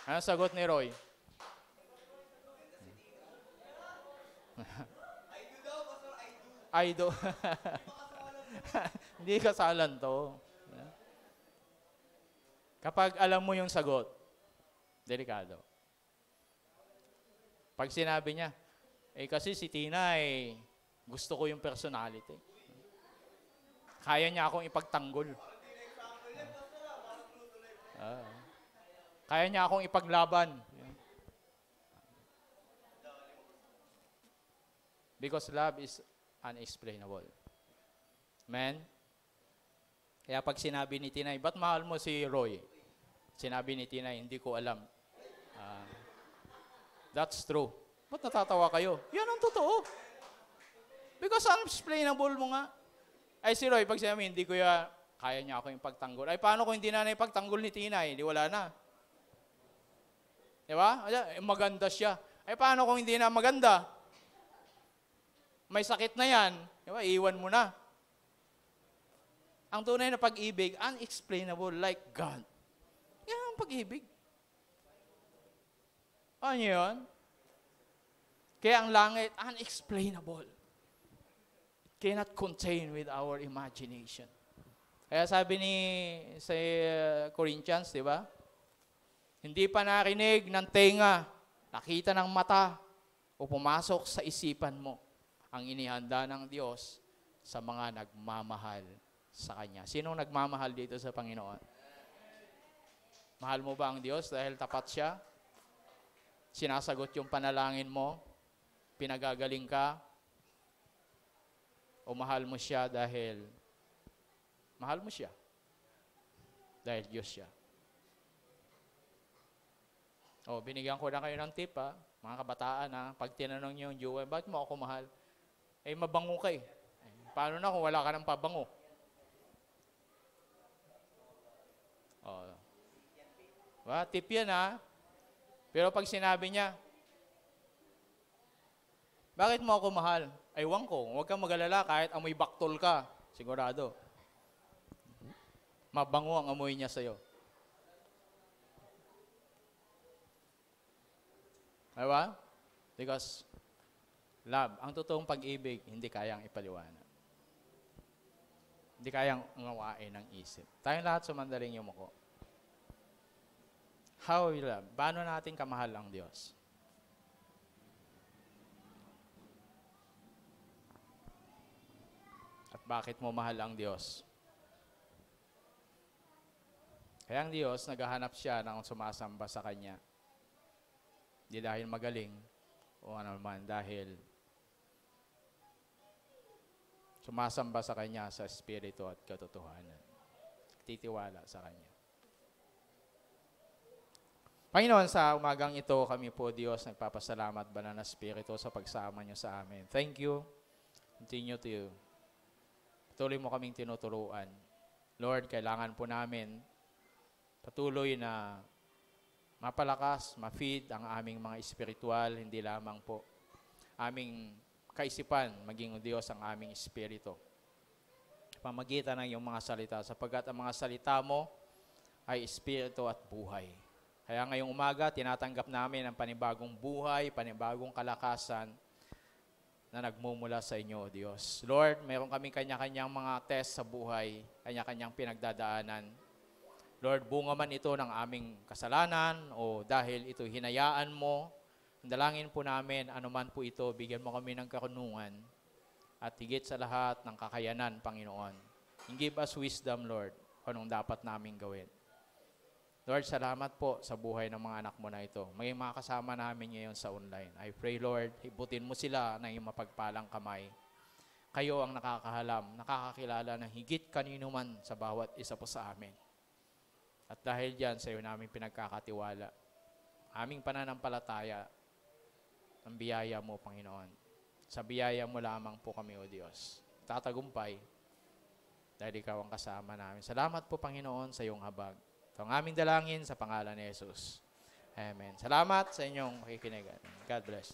Anong sagot ni Roy? I do. Hindi kasalan to. Kapag alam mo yung sagot, delikado. Pag sinabi niya, kasi si Tina, gusto ko yung personality. Kaya niya akong ipagtanggol. Kaya niya akong ipaglaban. Because love is unexplainable. Amen? Kaya pag sinabi ni Tinay, ba't mahal mo si Roy? Sinabi ni Tinay, hindi ko alam. That's true. Ba't natatawa kayo? Yan ang totoo. Because unexplainable mo nga. Ay si Roy, pag sinabi, hindi ko kaya niya ako yung pagtanggol. Ay paano kung hindi na ipagtanggol ni Tinay? Di wala na. Di ba? Maganda siya. Ay paano kung hindi na maganda? May sakit na yan. Di ba? Iwan mo na. Ang tunay na pag-ibig, unexplainable like God. Yan ang pag-ibig. Ano yun? Kaya ang langit, unexplainable. It cannot contain with our imagination. Kaya sabi sa Corinthians, di ba? Hindi pa narinig ng tenga, nakita ng mata, o pumasok sa isipan mo ang inihanda ng Diyos sa mga nagmamahal sa Kanya. Sinong nagmamahal dito sa Panginoon? Mahal mo ba ang Diyos dahil tapat siya? Sinasagot yung panalangin mo? Pinagagaling ka? O mahal mo siya dahil mahal mo siya? Dahil Diyos siya. O, binigyan ko na kayo ng tip mga kabataan pag tinanong niyo yung jowa, bakit mo ako mahal? Mabango ka paano na kung wala ka ng pabango? Tip yan Pero pag sinabi niya, bakit mo ako mahal? Ewan ko, huwag kang mag-alala kahit amoy baktol ka. Sigurado. Mabango ang amoy niya sa'yo. Diba? Because love, ang totoong pag-ibig, hindi kayang ipaliwanag. Hindi kayang ngawain ng isip. Tayong lahat sumandaling yumuko. How we love? Paano natin kamahal ang Diyos? At bakit mo mahal ang Diyos? Kaya ang Diyos, naghahanap siya ng sumasamba sa Kanya. Hindi dahil magaling o ano man, dahil sumasamba sa Kanya sa Espiritu at katotohanan. Titiwala sa Kanya. Panginoon, sa umagang ito, kami po, Diyos, nagpapasalamat, Banal na Espiritu, sa pagsama niyo sa amin. Thank you. Continue to you. Patuloy mo kaming tinuturuan. Lord, kailangan po namin patuloy na mapalakas, ma-feed ang aming mga espiritual, hindi lamang po aming kaisipan, maging Diyos ang aming espiritu. Pamagitan ng iyong mga salita, sapagkat ang mga salita mo ay espiritu at buhay. Kaya ngayong umaga, tinatanggap namin ang panibagong buhay, panibagong kalakasan na nagmumula sa inyo, O Diyos. Lord, mayroon kami kanya-kanyang mga test sa buhay, kanya-kanyang pinagdadaanan. Lord, bunga man ito ng aming kasalanan o dahil ito hinayaan mo, dalangin po namin, anuman po ito, bigyan mo kami ng karunungan at higit sa lahat ng kakayanan, Panginoon. And give us wisdom, Lord, kung anong dapat namin gawin. Lord, salamat po sa buhay ng mga anak mo na ito. May mga kasama namin ngayon sa online. I pray, Lord, hibutin mo sila ng iyong mapagpalang kamay. Kayo ang nakakahalam, nakakakilala ng higit kanino man sa bawat isa po sa amin. At dahil diyan, sa iyo namin pinagkakatiwala. Aming pananampalataya ng biyaya mo, Panginoon. Sa biyaya mo lamang po kami, O Diyos. Tatagumpay dahil ikaw ang kasama namin. Salamat po, Panginoon, sa iyong habag. Ito ang aming dalangin sa pangalan ni Jesus. Amen. Salamat sa inyong makikinig. God bless.